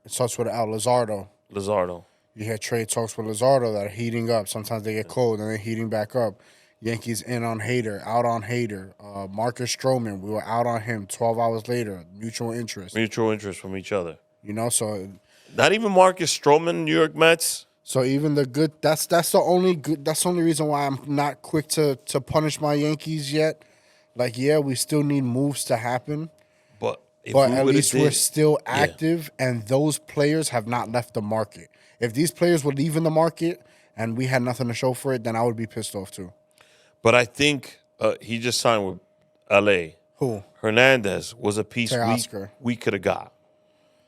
It starts with L. Luzardo. You hear trade talks with Luzardo that are heating up. Sometimes they get cold and they're heating back up. Yankees in on Hader, out on Hader. Marcus Stroman, we were out on him. 12 hours later, mutual interest. Mutual interest from each other. You know, so not even Marcus Stroman, New York Mets. So even the good, that's the only reason why I'm not quick to punish my Yankees yet. Like, yeah, we still need moves to happen, but at least we're still active, and those players have not left the market. If these players were leaving the market and we had nothing to show for it, then I would be pissed off too. But I think he just signed with L.A. Who? Hernandez was a piece we could have got.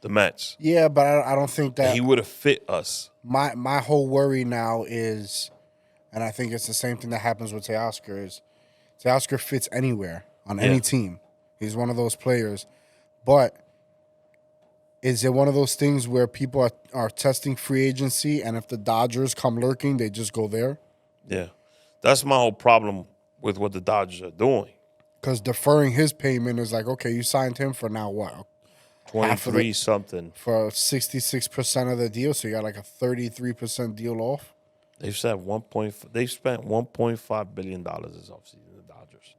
The Mets. Yeah, but I don't think that he would have fit us. My whole worry now is, and I think it's the same thing that happens with Teoscar, is Teoscar fits anywhere on any team. He's one of those players. But is it one of those things where people are testing free agency, and if the Dodgers come lurking, they just go there? Yeah. That's my whole problem with what the Dodgers are doing. Because deferring his payment is like, okay, you signed him for now what? 23 something. For 66% of the deal, so you got like a 33% deal off. They've spent $1.5 billion this offseason, the Dodgers.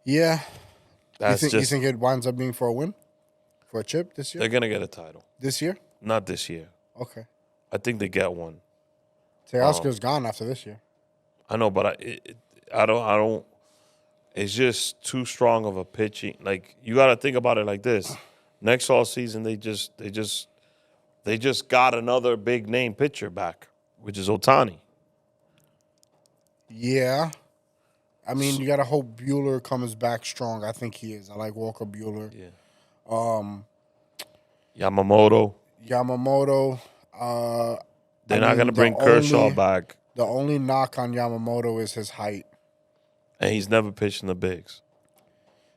Yeah. You think it winds up being for a win? For a chip this year? They're going to get a title. This year? Not this year. Okay. I think they get one. Teoscar's gone after this year. I know, but I don't. It's just too strong of a pitching. Like, you got to think about it like this: next all season, they just got another big name pitcher back, which is Ohtani. Yeah, I mean, you got to hope Buehler comes back strong. I think he is. I like Walker Buehler. Yeah. Yamamoto. They're not going to bring Kershaw back. The only knock on Yamamoto is his height. And he's never pitched in the bigs.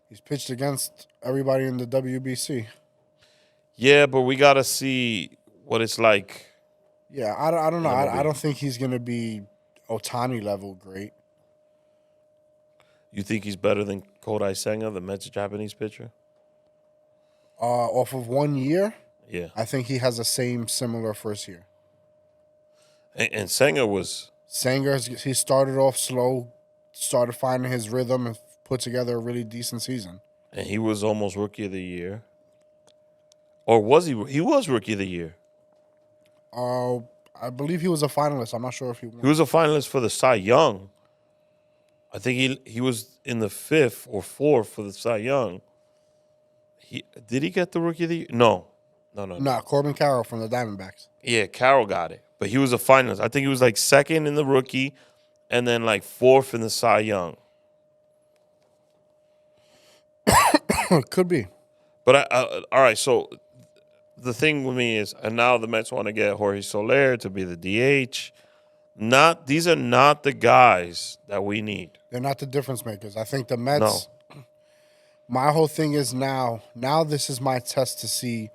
He's pitched against everybody in the WBC. Yeah, but we got to see what it's like. Yeah, I don't know. I don't think he's going to be Ohtani level great. You think he's better than Kodai Senga, the Mets Japanese pitcher? Off of 1 year? Yeah. I think he has the similar first year. And Senga was... he started off slow, started finding his rhythm, and put together a really decent season. And he was almost Rookie of the Year. Or was he? He was Rookie of the Year. I believe he was a finalist. I'm not sure if he won. He was a finalist for the Cy Young. I think he was in the 5th or 4th for the Cy Young. Did he get the Rookie of the Year? No. Nah, Corbin Carroll from the Diamondbacks. Yeah, Carroll got it. But he was a finalist. I think he was like 2nd in the Rookie and then like 4th in the Cy Young. Could be. But, all right, so the thing with me is, and now the Mets want to get Jorge Soler to be the DH. These are not the guys that we need. They're not the difference makers. I think the Mets, my whole thing is now this is my test to see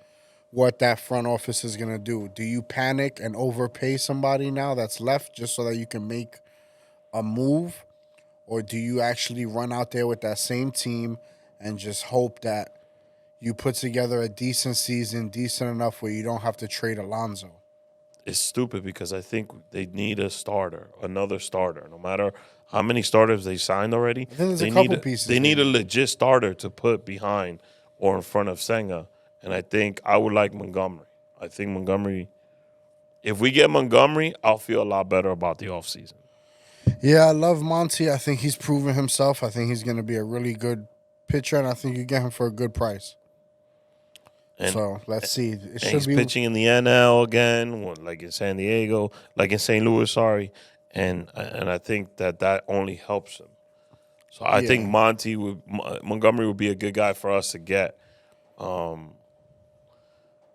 what that front office is going to do. Do you panic and overpay somebody now that's left just so that you can make a move? Or do you actually run out there with that same team and just hope that you put together a decent season, decent enough where you don't have to trade Alonso? is stupid because I think they need a starter, another starter. No matter how many starters they signed already, I think there's they a couple need pieces they they need a need. legit starter to put behind or in front of Senga. And I think I would like Montgomery. I think Montgomery. If we get Montgomery, I'll feel a lot better about the offseason. Yeah, I love Monty. I think he's proven himself. I think he's going to be a really good pitcher, and I think you get him for a good price. And So let's see. It and should he's be pitching in the NL again, like in San Diego, like in St. Louis. Sorry, and I think that only helps him. So I think Montgomery would be a good guy for us to get. I'm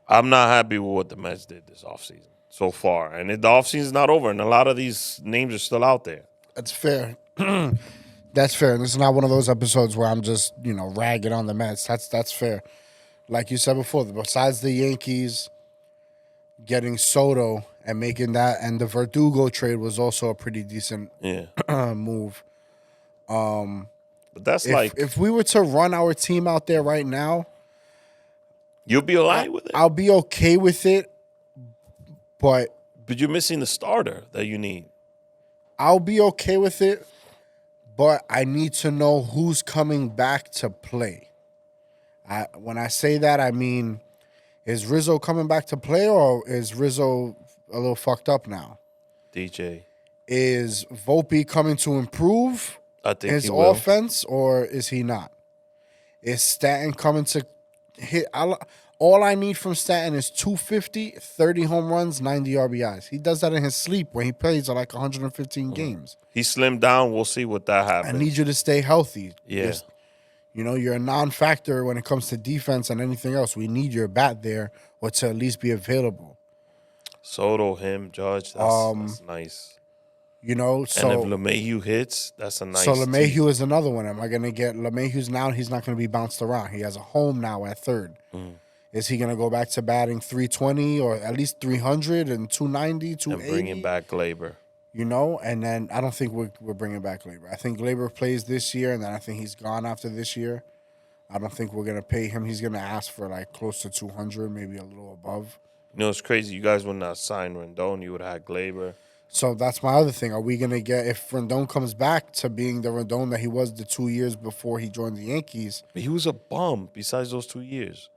not happy with what the Mets did this offseason so far, and the offseason's not over, and a lot of these names are still out there. That's fair. That's fair. This is not one of those episodes where I'm just ragging on the Mets. That's fair. Like you said before, besides the Yankees getting Soto and making that, and the Verdugo trade was also a pretty decent move. But that's If we were to run our team out there right now, you'll be all right with it. I'll be okay with it, but you're missing the starter that you need. I'll be okay with it, but I need to know who's coming back to play. When I say that, I mean, is Rizzo coming back to play, or is Rizzo a little fucked up now? DJ. Is Volpe coming to improve I think his he will. offense, or is he not? Is Stanton coming to hit? All I need from Stanton is 250, 30 home runs, 90 RBIs. He does that in his sleep when he plays like 115 games. He slimmed down. We'll see what that happens. I need you to stay healthy. Yeah. You're a non-factor when it comes to defense and anything else. We need your bat there, or to at least be available. Soto, him, Judge, that's nice. So and if LeMahieu hits, that's a nice. So LeMahieu is another one. Am I going to get LeMahieu's now? He's not going to be bounced around. He has a home now at third. Is he going to go back to batting 320 or at least 300 and 290, 280? And bringing back Glaber. And then I don't think we're bringing back Glaber. I think Glaber plays this year, and then I think he's gone after this year. I don't think we're going to pay him. He's going to ask for like close to 200, maybe a little above. It's crazy. You guys would not sign Rendon. You would have had Glaber. So that's my other thing. Are we going to get, if Rendon comes back to being the Rendon that he was the 2 years before he joined the Yankees? But he was a bum besides those 2 years.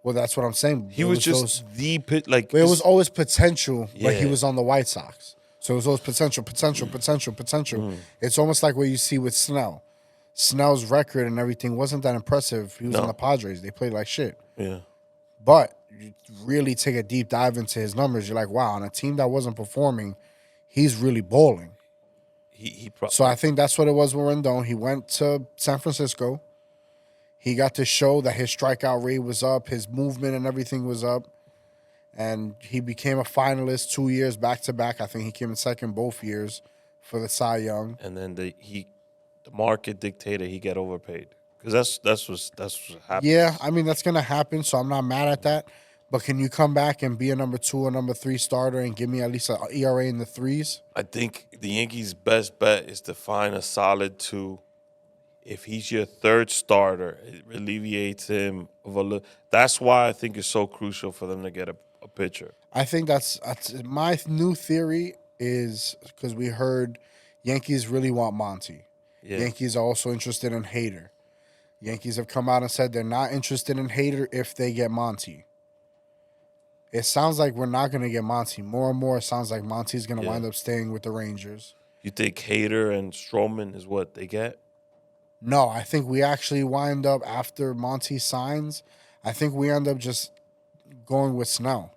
Well, that's what I'm saying. He was just the pit. Like it was always potential, but he Yeah. was on the White Sox. So it was always potential. It's almost like what you see with Snell. Snell's record and everything wasn't that impressive. He was on the Padres. They played like shit. Yeah. But you really take a deep dive into his numbers, you're like, wow, on a team that wasn't performing, he's really balling. So I think that's what it was with Rendon. He went to San Francisco. He got to show that his strikeout rate was up, his movement and everything was up. And he became a finalist 2 years back to back. I think he came in second both years for the Cy Young. And then the market dictated he get overpaid because that's what happened. Yeah, I mean that's gonna happen. So I'm not mad at that. But can you come back and be a number 2 or number 3 starter and give me at least an ERA in the 3s? I think the Yankees' best bet is to find a solid 2. If he's your third starter, it alleviates him of a little. That's why I think it's so crucial for them to get a pitcher. I think that's my new theory is because we heard Yankees really want Monty. Yeah. Yankees are also interested in Hader. Yankees have come out and said they're not interested in Hader if they get Monty. It sounds like we're not going to get Monty. More and more, it sounds like Monty's going to wind up staying with the Rangers. You think Hader and Stroman is what they get? No, I think we actually wind up, after Monty signs, I think we end up just going with Snell.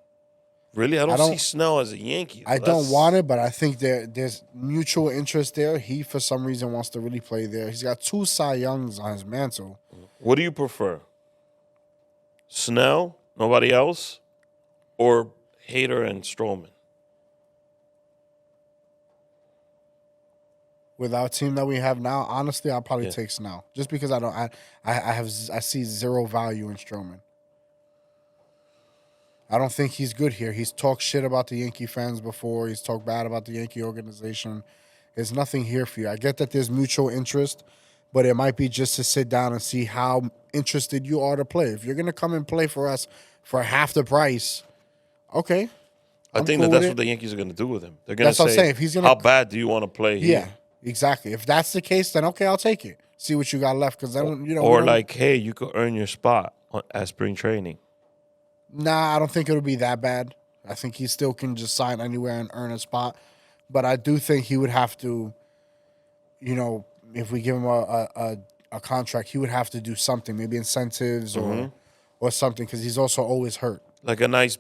Really? I don't see Snell as a Yankee. I don't want it, but I think there's mutual interest there. He, for some reason, wants to really play there. He's got 2 Cy Youngs on his mantle. What do you prefer? Snell, nobody else, or Hader and Stroman? With our team that we have now, honestly, I'll probably take Snell. Just because I see zero value in Stroman. I don't think he's good here. He's talked shit about the Yankee fans before. He's talked bad about the Yankee organization. There's nothing here for you. I get that there's mutual interest, but it might be just to sit down and see how interested you are to play. If you're going to come and play for us for half the price, okay. I think cool that's with what it. the Yankees are going to do with him. They're going to That's what I'm say, saying. If he's gonna, how bad do you want to play yeah, here? exactly. If that's the case, then okay, I'll take it. See what you got left, because then we Or don't- like, hey, you could earn your spot at spring training. Nah, I don't think it'll be that bad. I think he still can just sign anywhere and earn a spot. But I do think he would have to, if we give him a contract, he would have to do something, maybe incentives or something, because he's also always hurt. Like a nice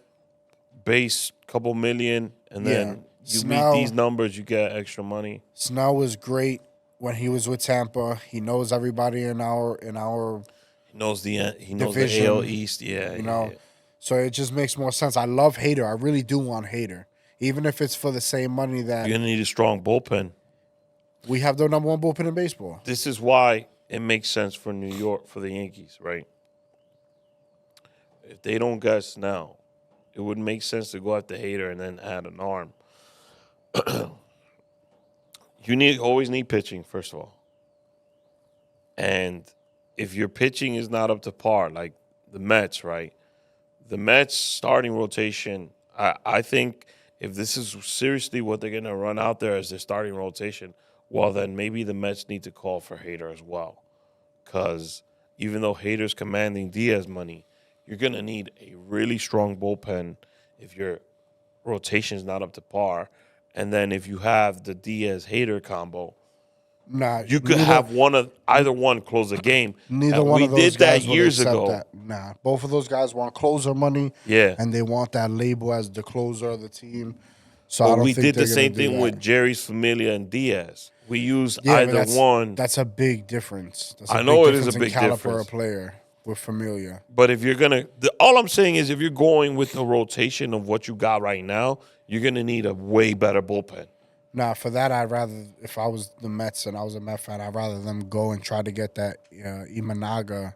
base, couple million, and then you meet Snell- these numbers, you get extra money. Snell was great when he was with Tampa. He knows everybody in our He knows the division, AL East. Yeah, yeah. So it just makes more sense. I love Hader. I really do want Hader, even if it's for the same money that You're gonna need a strong bullpen. we have the number one bullpen in baseball. This is why it makes sense for New York, for the Yankees, right? If they don't get Snell, it would make sense to go after Hader and then add an arm. You always need pitching, first of all. And if your pitching is not up to par, like the Mets, right? The Mets starting rotation, I think if this is seriously what they're going to run out there as their starting rotation, well, then maybe the Mets need to call for Hader as well. Because even though Hader's commanding Diaz money, you're going to need a really strong bullpen if your rotation is not up to par. And then if you have the Diaz-Hader combo, you could have either one close the game. Neither one we of those did guys that would years accept ago. that. Nah, both of those guys want closer money. Yeah. And they want that label as the closer of the team. So I But don't we think did the they're gonna same do thing that. with Jerry's Familia and Diaz. We used Yeah, but either one. That's a big difference. That's a I know big it is a difference big in caliper difference. of player with Familia. But if you're going to, all I'm saying is if you're going with the rotation of what you got right now, you're going to need a way better bullpen. Nah, for that, I'd rather, if I was the Mets and I was a Met fan, I'd rather them go and try to get that Imanaga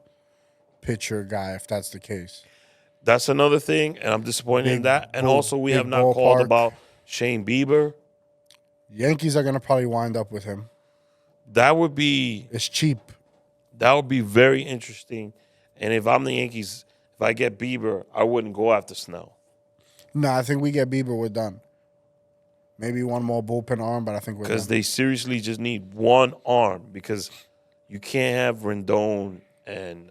pitcher guy, if that's the case. That's another thing, and I'm disappointed in that. And also, we have not ballpark. called about Shane Bieber. Yankees are going to probably wind up with him. That would be It's cheap. very interesting. And if I'm the Yankees, if I get Bieber, I wouldn't go after Snell. No, I think we get Bieber, we're done. Maybe one more bullpen arm, but I think we're done. Because they seriously just need one arm because you can't have Rendon and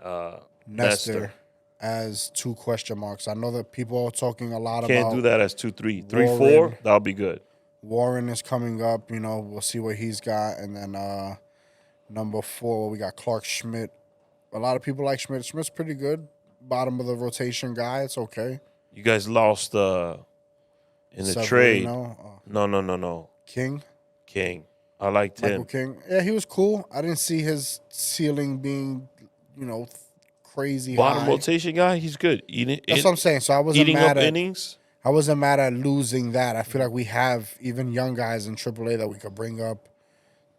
Nestor. As two question marks. I know that people are talking a lot Can't about do that as 2-3. Warren. 3-4, that'll be good. Warren is coming up. We'll see what he's got. And then number 4, we got Clark Schmidt. A lot of people like Schmidt. Schmidt's pretty good. Bottom of the rotation guy. It's okay. You guys lost in the Severino, trade. No. King. I liked Michael him. King. Yeah, he was cool. I didn't see his ceiling being, crazy Bottom high. rotation guy, he's good. That's what I'm saying. So I wasn't Eating mad up at innings. I wasn't mad at losing that. I feel like we have even young guys in AAA that we could bring up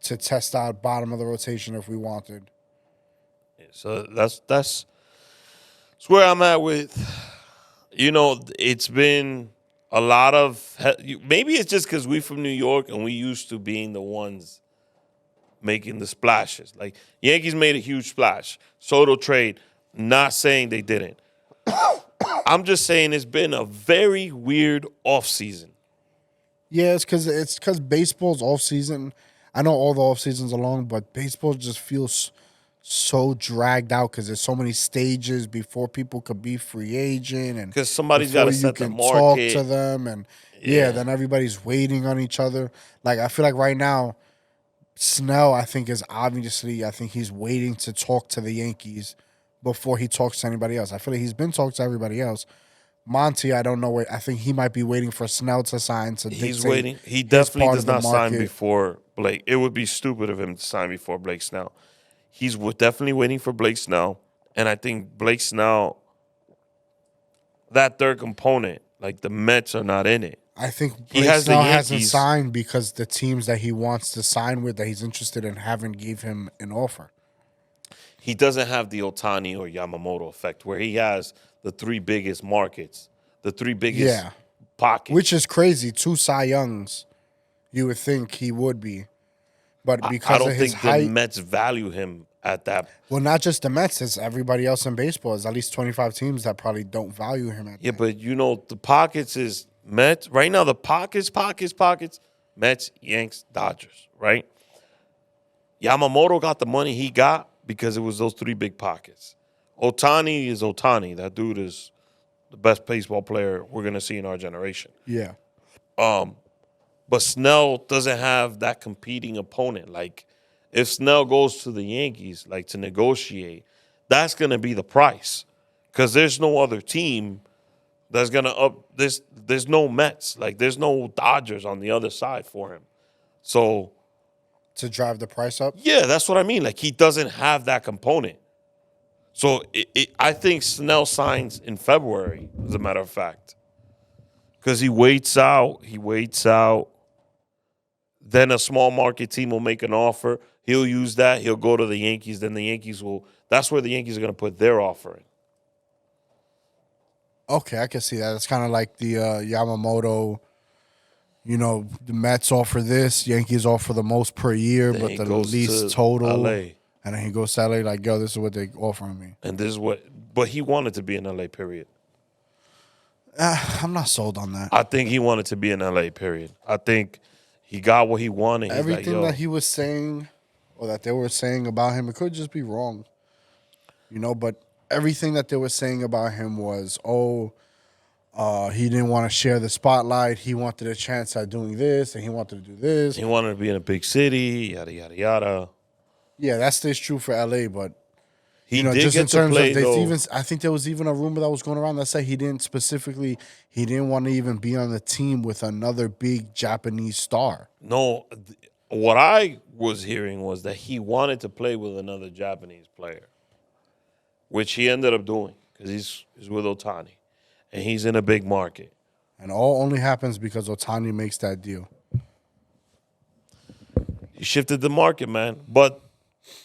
to test out bottom of the rotation if we wanted. So that's where I'm at with. It's been a lot of. Maybe it's just because we're from New York and we used to being the ones making the splashes. Like Yankees made a huge splash. Soto trade. Not saying they didn't. I'm just saying it's been a very weird offseason. Yeah, it's because baseball's off season. I know all the off seasons are long, but baseball just feels so dragged out because there's so many stages before people could be free agent and because somebody's got to set the market. Talk to them and then everybody's waiting on each other. Like I feel like right now, Snell I think he's waiting to talk to the Yankees before he talks to anybody else. I feel like he's been talking to everybody else. Monty, I don't know. I think he might be waiting for Snell to sign. He's waiting. He definitely does not sign before Blake. It would be stupid of him to sign before Blake Snell. He's definitely waiting for Blake Snell. And I think Blake Snell, that third component, like the Mets are not in it. I think Blake Snell hasn't signed because the teams that he wants to sign with, that he's interested in, haven't gave him an offer. He doesn't have the Ohtani or Yamamoto effect where he has the 3 biggest markets, the 3 biggest pockets. Which is crazy. 2 Cy Youngs, you would think he would be. But because of his height, the Mets value him at that. Well, not just the Mets, it's everybody else in baseball. There's at least 25 teams that probably don't value him at that. But the pockets is Mets, right now, the pockets, Mets, Yanks, Dodgers, right? Yamamoto got the money he got because it was those three big pockets. Ohtani is Ohtani. That dude is the best baseball player we're going to see in our generation. Yeah. But Snell doesn't have that competing opponent. Like, if Snell goes to the Yankees, like, to negotiate, that's going to be the price. Because there's no other team that's going to up this. There's no Mets. Like, there's no Dodgers on the other side for him. So, to drive the price up? yeah, that's what I mean. Like, he doesn't have that component. So, I think Snell signs in February, as a matter of fact. Because he waits out. Then a small market team will make an offer. He'll use that. He'll go to the Yankees. Then the Yankees will – that's where the Yankees are going to put their offer in. Okay, I can see that. It's kind of like the Yamamoto, the Mets offer this, Yankees offer the most per year, Then but he the goes least to total. LA. And then he goes to LA like, yo, this is what they're offering me. And this is what – but he wanted to be in LA, period. I'm not sold on that. I think he wanted to be in LA, period. I think he got what he wanted. He's Everything like, that he was saying or that they were saying about him, it could just be wrong. But everything that they were saying about him was, he didn't want to share the spotlight. He wanted a chance at doing this, and he wanted to do this. he wanted to be in a big city, yada, yada, yada. Yeah, that stays true for LA, but He did just get in terms to play, of though. I think there was even a rumor that was going around that said he didn't want to even be on the team with another big Japanese star. No, what I was hearing was that he wanted to play with another Japanese player, which he ended up doing because he's with Ohtani, and he's in a big market. And all only happens because Ohtani makes that deal. He shifted the market, man. But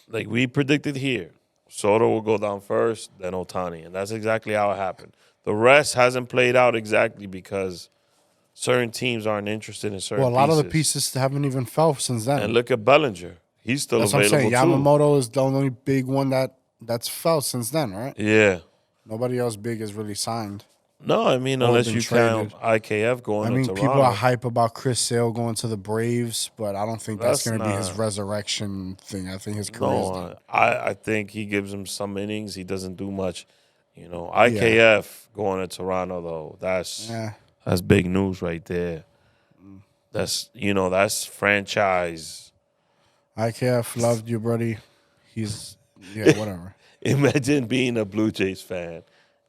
like we predicted here, Soto will go down first, then Ohtani, and that's exactly how it happened. The rest hasn't played out exactly because certain teams aren't interested in certain Well, a lot pieces. of the pieces haven't even fell since then. And look at Bellinger. He's still That's what I'm available saying. too. Yamamoto is the only big one that's fell since then, right? Yeah. Nobody else big has really signed. No, I mean, Or unless been you traded. count IKF going to Toronto. People are hype about Chris Sale going to the Braves, but I don't think that's That's going to be his not- resurrection thing. I think his career is done. No, I think he gives him some innings. He doesn't do much. IKF going to Toronto, though, that's big news right there. That's franchise. IKF loved you, buddy. He's, whatever. Imagine being a Blue Jays fan.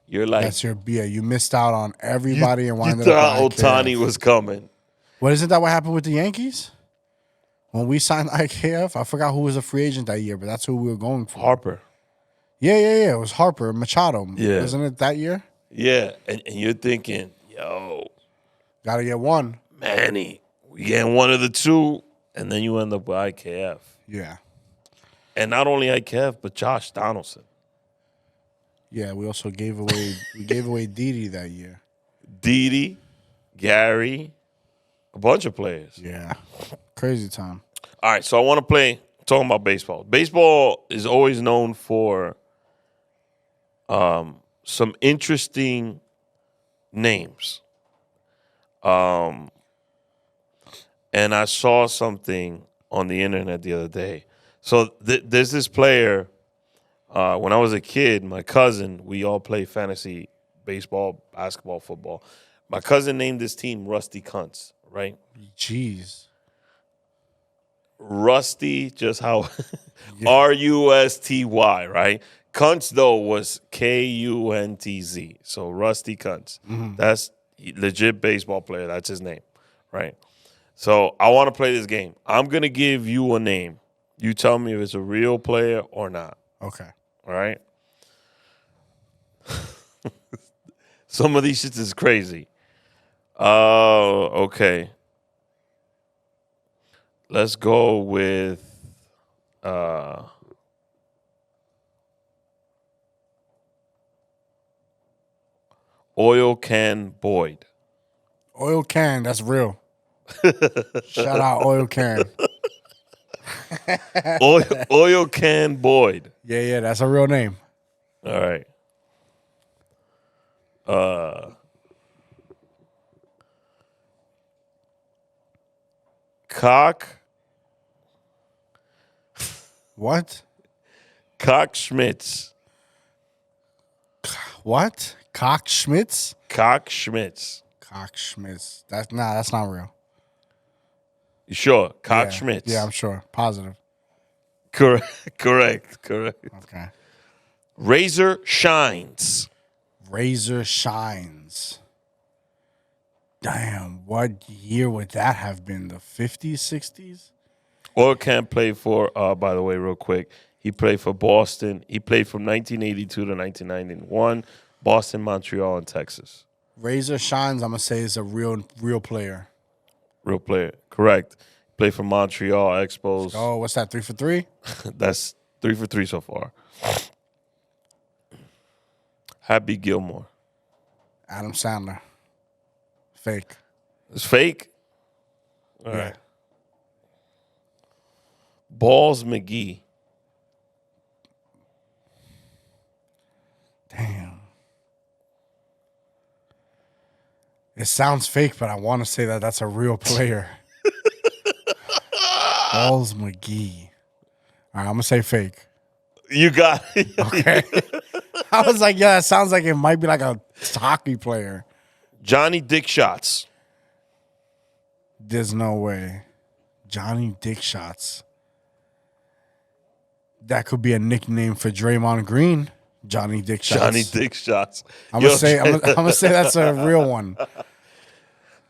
You're like, That's you missed out on everybody and you winded thought up with Ohtani IKF. was coming. Well, isn't that what happened with the Yankees? When we signed IKF, I forgot who was a free agent that year, but that's who we were going for. Harper. Yeah. It was Harper, Machado. Yeah. Wasn't it that year? Yeah, and you're thinking, yo, Gotta get one. Manny, we getting one of the two, and then you end up with IKF. Yeah. And not only IKF, but Josh Donaldson. Yeah, we also gave away Didi that year. Didi, Gary, a bunch of players. Yeah. Crazy time. All right, so I want to talking about baseball. Baseball is always known for some interesting names. And I saw something on the internet the other day. So there's this player. When I was a kid, my cousin, we all play fantasy baseball, basketball, football. My cousin named this team Rusty Cunts, right? Jeez. Rusty, just how Rusty, right? Cunts, though, was Kuntz. So Rusty Cunts. Mm-hmm. That's legit baseball player. That's his name, right? So I want to play this game. I'm going to give you a name. You tell me if it's a real player or not. Okay. All right? Some of these shits is crazy. Okay. Let's go with Oil Can Boyd. Oil Can, that's real. Shout out Oil Can. Oil Can Boyd. Yeah, that's a real name. All right. Cock What? Schmitz. What? Cock Schmitz? Cock Schmitz. Cock Schmitz. That's not real. You sure? Cock Yeah. Schmitz. Yeah, I'm sure. Positive. Correct. Okay. Razor Shines. Razor Shines. Damn, what year would that have been? The 50s, 60s? Oil Can played for, by the way, real quick, he played for Boston. He played from 1982 to 1991, Boston, Montreal, and Texas. Razor Shines, I'm going to say, is a real player. Real player. Correct. Played for Montreal Expos. Oh, what's that, 3 for 3? That's 3 for 3 so far. Happy Gilmore. Adam Sandler. Fake. It's fake? All Yeah. right. Balls McGee. Damn. It sounds fake, but I want to say that that's a real player. Balls McGee. All right, I'm going to say fake. You got it. Okay. I was like, yeah, it sounds like it might be like a hockey player. Johnny Dick Shots. There's no way. Johnny Dick Shots. That could be a nickname for Draymond Green. Johnny Dick Shots. Johnny Dick Shots. I'm gonna say that's a real one.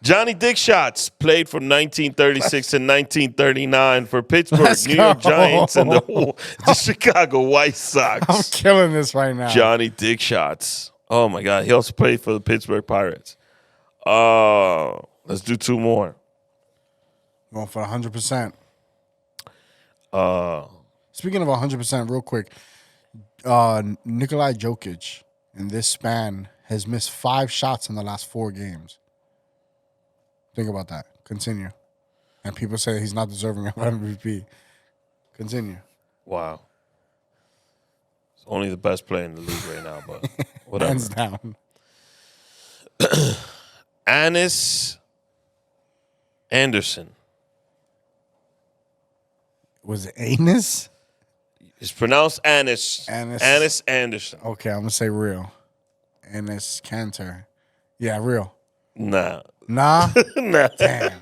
Johnny Dick Shots played from 1936 to 1939 for Pittsburgh, Let's New York go. Giants, and the Chicago White Sox. I'm killing this right now. Johnny Dick Shots. Oh my God. He also played for the Pittsburgh Pirates. Let's do 2 more. Going for 100%. Speaking of 100%, real quick, Nikolai Jokic in this span has missed 5 shots in the last 4 games. Think about that. Continue. And people say he's not deserving of MVP. Continue. Wow. It's only the best player in the league right now, but whatever. Hands down. Anis Anderson. Was it anus? It's pronounced Anis. Anis. Anis Anderson. Okay, I'm going to say real. Anus Cantor. Yeah, real. Nah. Nah? Nah. Damn.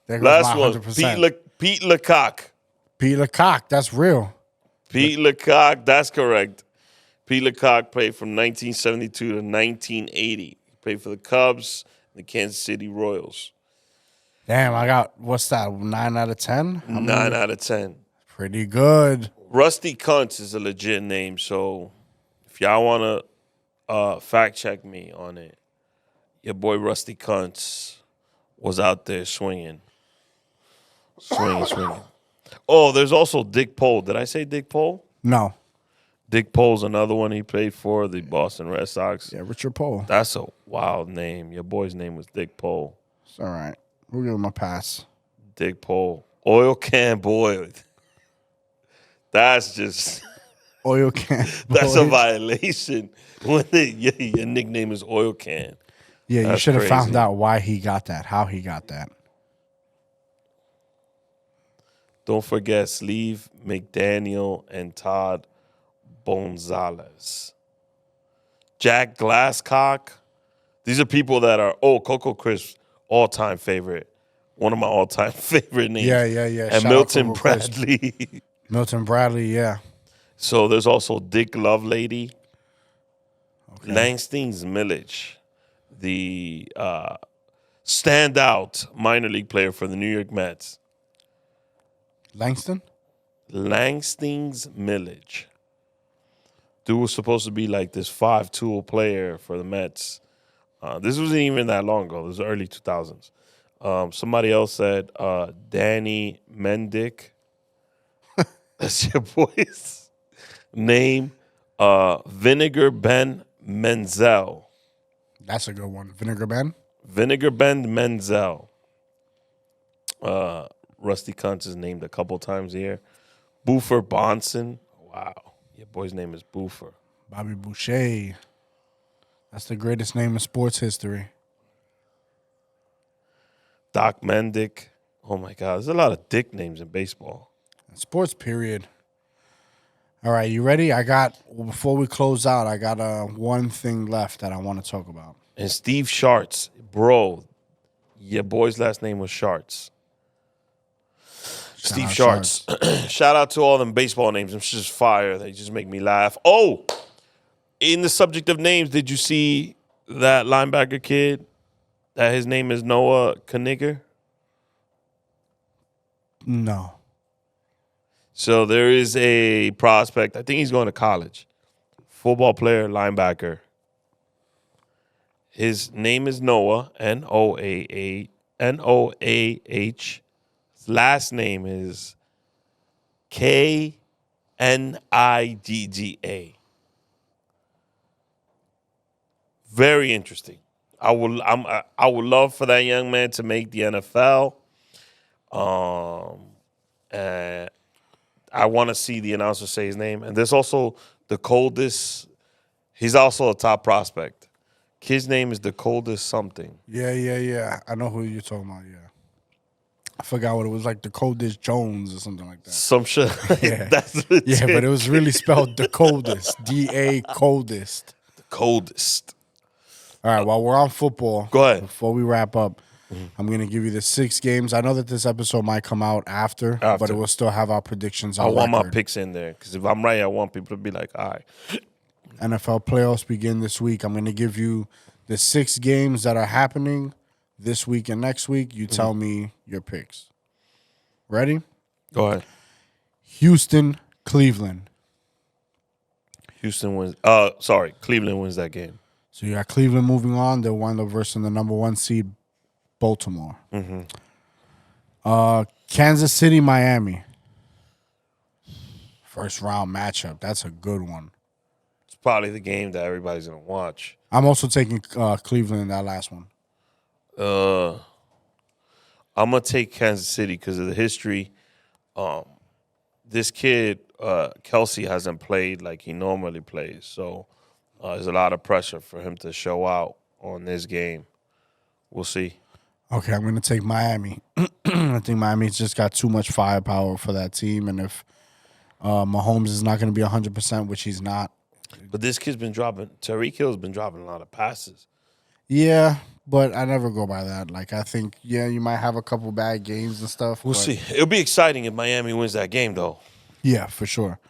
There goes Last my one. 100%. Pete Lecoq. Pete Lecoq. That's real. Pete Lecoq. That's correct. Pete Lecoq played from 1972 to 1980. He played for the Cubs and the Kansas City Royals. Damn, I got, what's that, 9 out of 10? 9 out of 10. Pretty good. Rusty Kuntz is a legit name, so if y'all want to fact check me on it, your boy Rusty Kuntz was out there swinging. Swinging. Oh, there's also Dick Pole. Did I say Dick Pole? No. Dick Pole's another one he played for, the Boston Red Sox. Yeah, Richard Poole. That's a wild name. Your boy's name was Dick Pole. It's all right. We'll give him a pass. Dick Pole. Oil can boiled. That's just... Oil can. That's a boy. violation when your nickname is Oil Can. Yeah, you That's should have found crazy. out why he got that, how he got that. Don't forget Sleeve McDaniel and Todd Gonzalez. Jack Glasscock. These are people that are, Coco Crisp, all-time favorite. One of my all-time favorite names. Yeah. And Shout out Milton Coco Crisp. Bradley. Milton Bradley, yeah. So there's also Dick Lovelady. Okay. Langston's Millage, the standout minor league player for the New York Mets. Langston's Millage. Dude was supposed to be like this 5-tool player for the Mets. This wasn't even that long ago. This was early 2000s. Somebody else said Danny Mendick. That's your boy's name. Vinegar Ben Menzel. That's a good one. Vinegar Ben? Vinegar Ben Menzel. Rusty Kuntz is named a couple times here. Boofer Bonson. Wow. Your boy's name is Boofer. Bobby Boucher. That's the greatest name in sports history. Doc Mendick. Oh my God, there's a lot of dick names in baseball. Sports, period. All right, you ready? Before we close out, I got one thing left that I want to talk about. And Steve Sharts, bro, your boy's last name was Sharts. Steve Sharts. Shout out to all them baseball names. Them just fire. They just make me laugh. Oh, in the subject of names, did you see that linebacker kid that his name is Noah Kniger? No. So there is a prospect. I think he's going to college. Football player, linebacker. His name is Noah, Noah. His last name is Knigga. Very interesting. I would love for that young man to make the NFL. And I want to see the announcer say his name. And there's also the coldest. He's also a top prospect. Kid's name is the coldest something. Yeah. I know who you're talking about, yeah. I forgot what it was, like the coldest Jones or something like that. Some shit. Yeah. That's legit. Yeah, but it was really spelled the coldest. D-A coldest. The coldest. All right, while we're on football, Go ahead. Before we wrap up, I'm going to give you the 6 games. I know that this episode might come out after. But it will still have our predictions on I want record. my picks in there because if I'm right, I want people to be like, all right. NFL playoffs begin this week. I'm going to give you the 6 games that are happening this week and next week. You tell me your picks. Ready? Go ahead. Houston, Cleveland. Houston wins. Cleveland wins that game. So you got Cleveland moving on. They'll wind up versus the number 1 seed, Baltimore. Kansas City, Miami. First round matchup. That's a good one. It's probably the game that everybody's going to watch. I'm also taking Cleveland in that last one. I'm going to take Kansas City because of the history. This kid, Kelsey, hasn't played like he normally plays. So there's a lot of pressure for him to show out on this game. We'll see. Okay, I'm going to take Miami. I think Miami's just got too much firepower for that team. And if Mahomes is not going to be 100%, which he's not. But this kid's been dropping, Tyreek Hill's been dropping a lot of passes. Yeah, but I never go by that. Like, I think, you might have a couple bad games and stuff. We'll see. It'll be exciting if Miami wins that game, though. Yeah, for sure.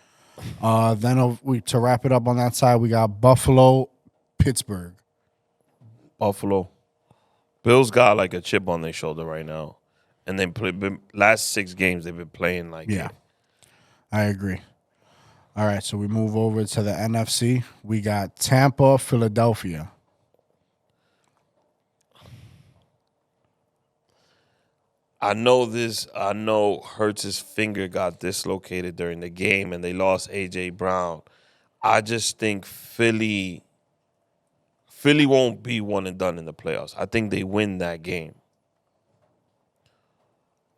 Then to wrap it up on that side, we got Buffalo, Pittsburgh. Buffalo. Bills got like a chip on their shoulder right now. And then last 6 games, they've been playing like Yeah, I agree. All right, so we move over to the NFC. We got Tampa, Philadelphia. I know Hurts' finger got dislocated during the game and they lost A.J. Brown. I just think Philly won't be one and done in the playoffs. I think they win that game.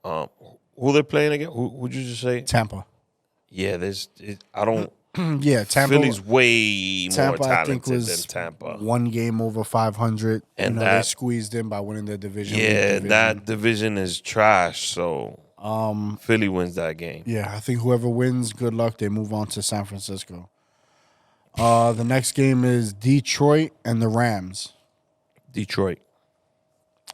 Who they're playing again? Who would you just say? Tampa. Yeah, I don't. Yeah, Tampa. Philly's way more I think, talented was than Tampa. 1 game over 500. And they squeezed in by winning their division. Yeah, that division is trash. So Philly wins that game. Yeah, I think whoever wins, good luck. They move on to San Francisco. The next game is Detroit and the Rams. Detroit.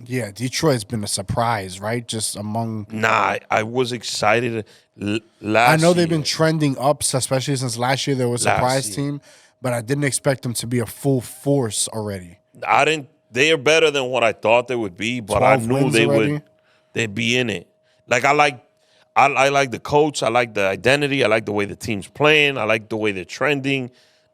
Yeah, Detroit's been a surprise, right? Just among. Nah, I was excited I know they've been trending up, especially since last year they were a surprise team, but I didn't expect them to be a full force already. They are better than what I thought they would be, but I knew they'd be in it. Like I like the coach, I like the identity, I like the way the team's playing, I like the way they're trending.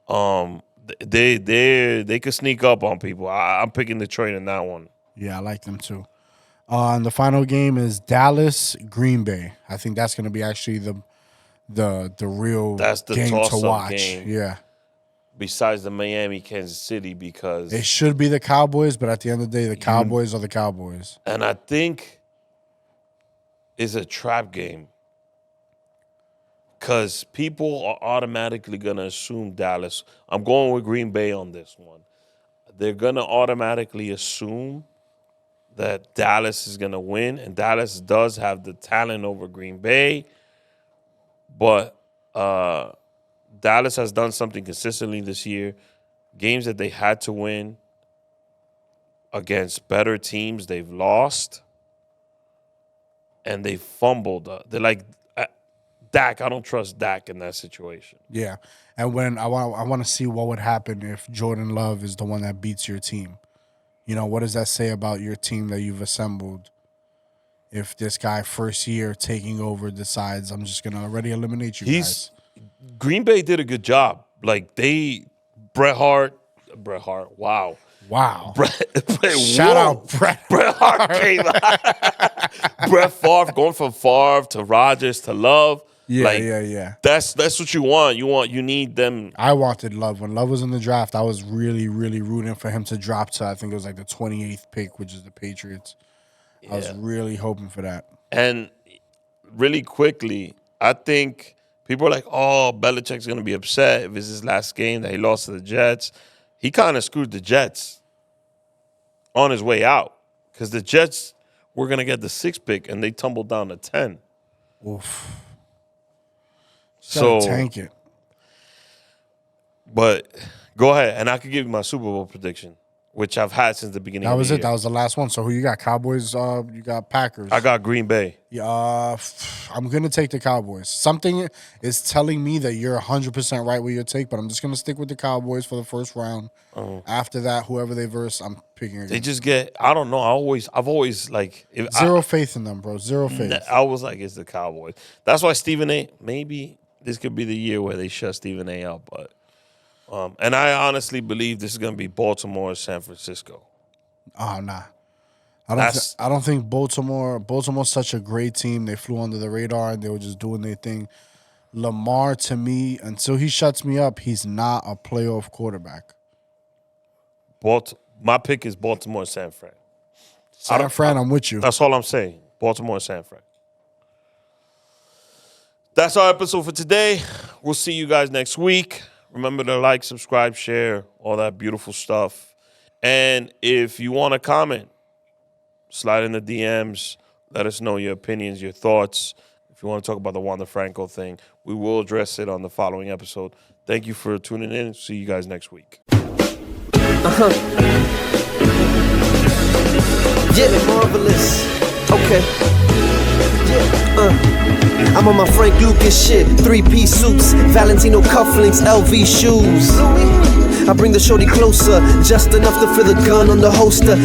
They could sneak up on people. I'm picking Detroit in that one. Yeah, I like them too. And the final game is Dallas, Green Bay. I think that's going to be actually the real game to watch. Game. Yeah. Besides the Miami, Kansas City, because it should be the Cowboys, but at the end of the day, the Cowboys are the Cowboys. And I think it's a trap game because people are automatically going to assume Dallas. I'm going with Green Bay on this one. They're going to automatically assume that Dallas is going to win, and Dallas does have the talent over Green Bay, but Dallas has done something consistently this year. Games that they had to win against better teams, they've lost, and they fumbled. They're like, Dak, I don't trust Dak in that situation. Yeah, and when I want to see what would happen if Jordan Love is the one that beats your team. You know, what does that say about your team that you've assembled? If this guy first year taking over decides I'm just gonna already eliminate you guys. Green Bay did a good job. Like Bret Hart, wow. Shout out Bret Hart came out. Bret Favre going from Favre to Rodgers to Love. Yeah. That's what you want. You need them. I wanted Love. When Love was in the draft, I was really, really rooting for him to drop to, I think it was like the 28th pick, which is the Patriots. Yeah. I was really hoping for that. And really quickly, I think people are like, oh, Belichick's going to be upset if it's his last game that he lost to the Jets. He kind of screwed the Jets on his way out because the Jets were going to get the 6th pick, and they tumbled down to 10. Oof. So tank it. But go ahead, and I could give you my Super Bowl prediction, which I've had since the beginning. That was of the it. year. That was the last one. So who you got? Cowboys. You got Packers. I got Green Bay. Yeah, I'm gonna take the Cowboys. Something is telling me that you're 100% right with your take, but I'm just gonna stick with the Cowboys for the first round. After that, whoever they verse, I'm picking again. They just get. I don't know. I've always like zero faith in them, bro. Zero faith. I was like, it's the Cowboys. That's why Stephen A. Maybe this could be the year where they shut Stephen A. up, but. And I honestly believe this is going to be Baltimore or San Francisco. Oh, nah. I don't think Baltimore's such a great team. They flew under the radar and they were just doing their thing. Lamar, to me, until he shuts me up, he's not a playoff quarterback. My pick is Baltimore and San Fran. San Fran, I'm with you. That's all I'm saying. Baltimore and San Fran. That's our episode for today. We'll see you guys next week. Remember to like, subscribe, share, all that beautiful stuff. And if you want to comment, slide in the DMs. Let us know your opinions, your thoughts. If you want to talk about the Wander Franco thing, we will address it on the following episode. Thank you for tuning in. See you guys next week. Yeah, marvelous. Okay. I'm on my Frank Lucas shit. 3-piece suits, Valentino cufflinks, LV shoes. I bring the shorty closer, just enough to feel the gun on the holster.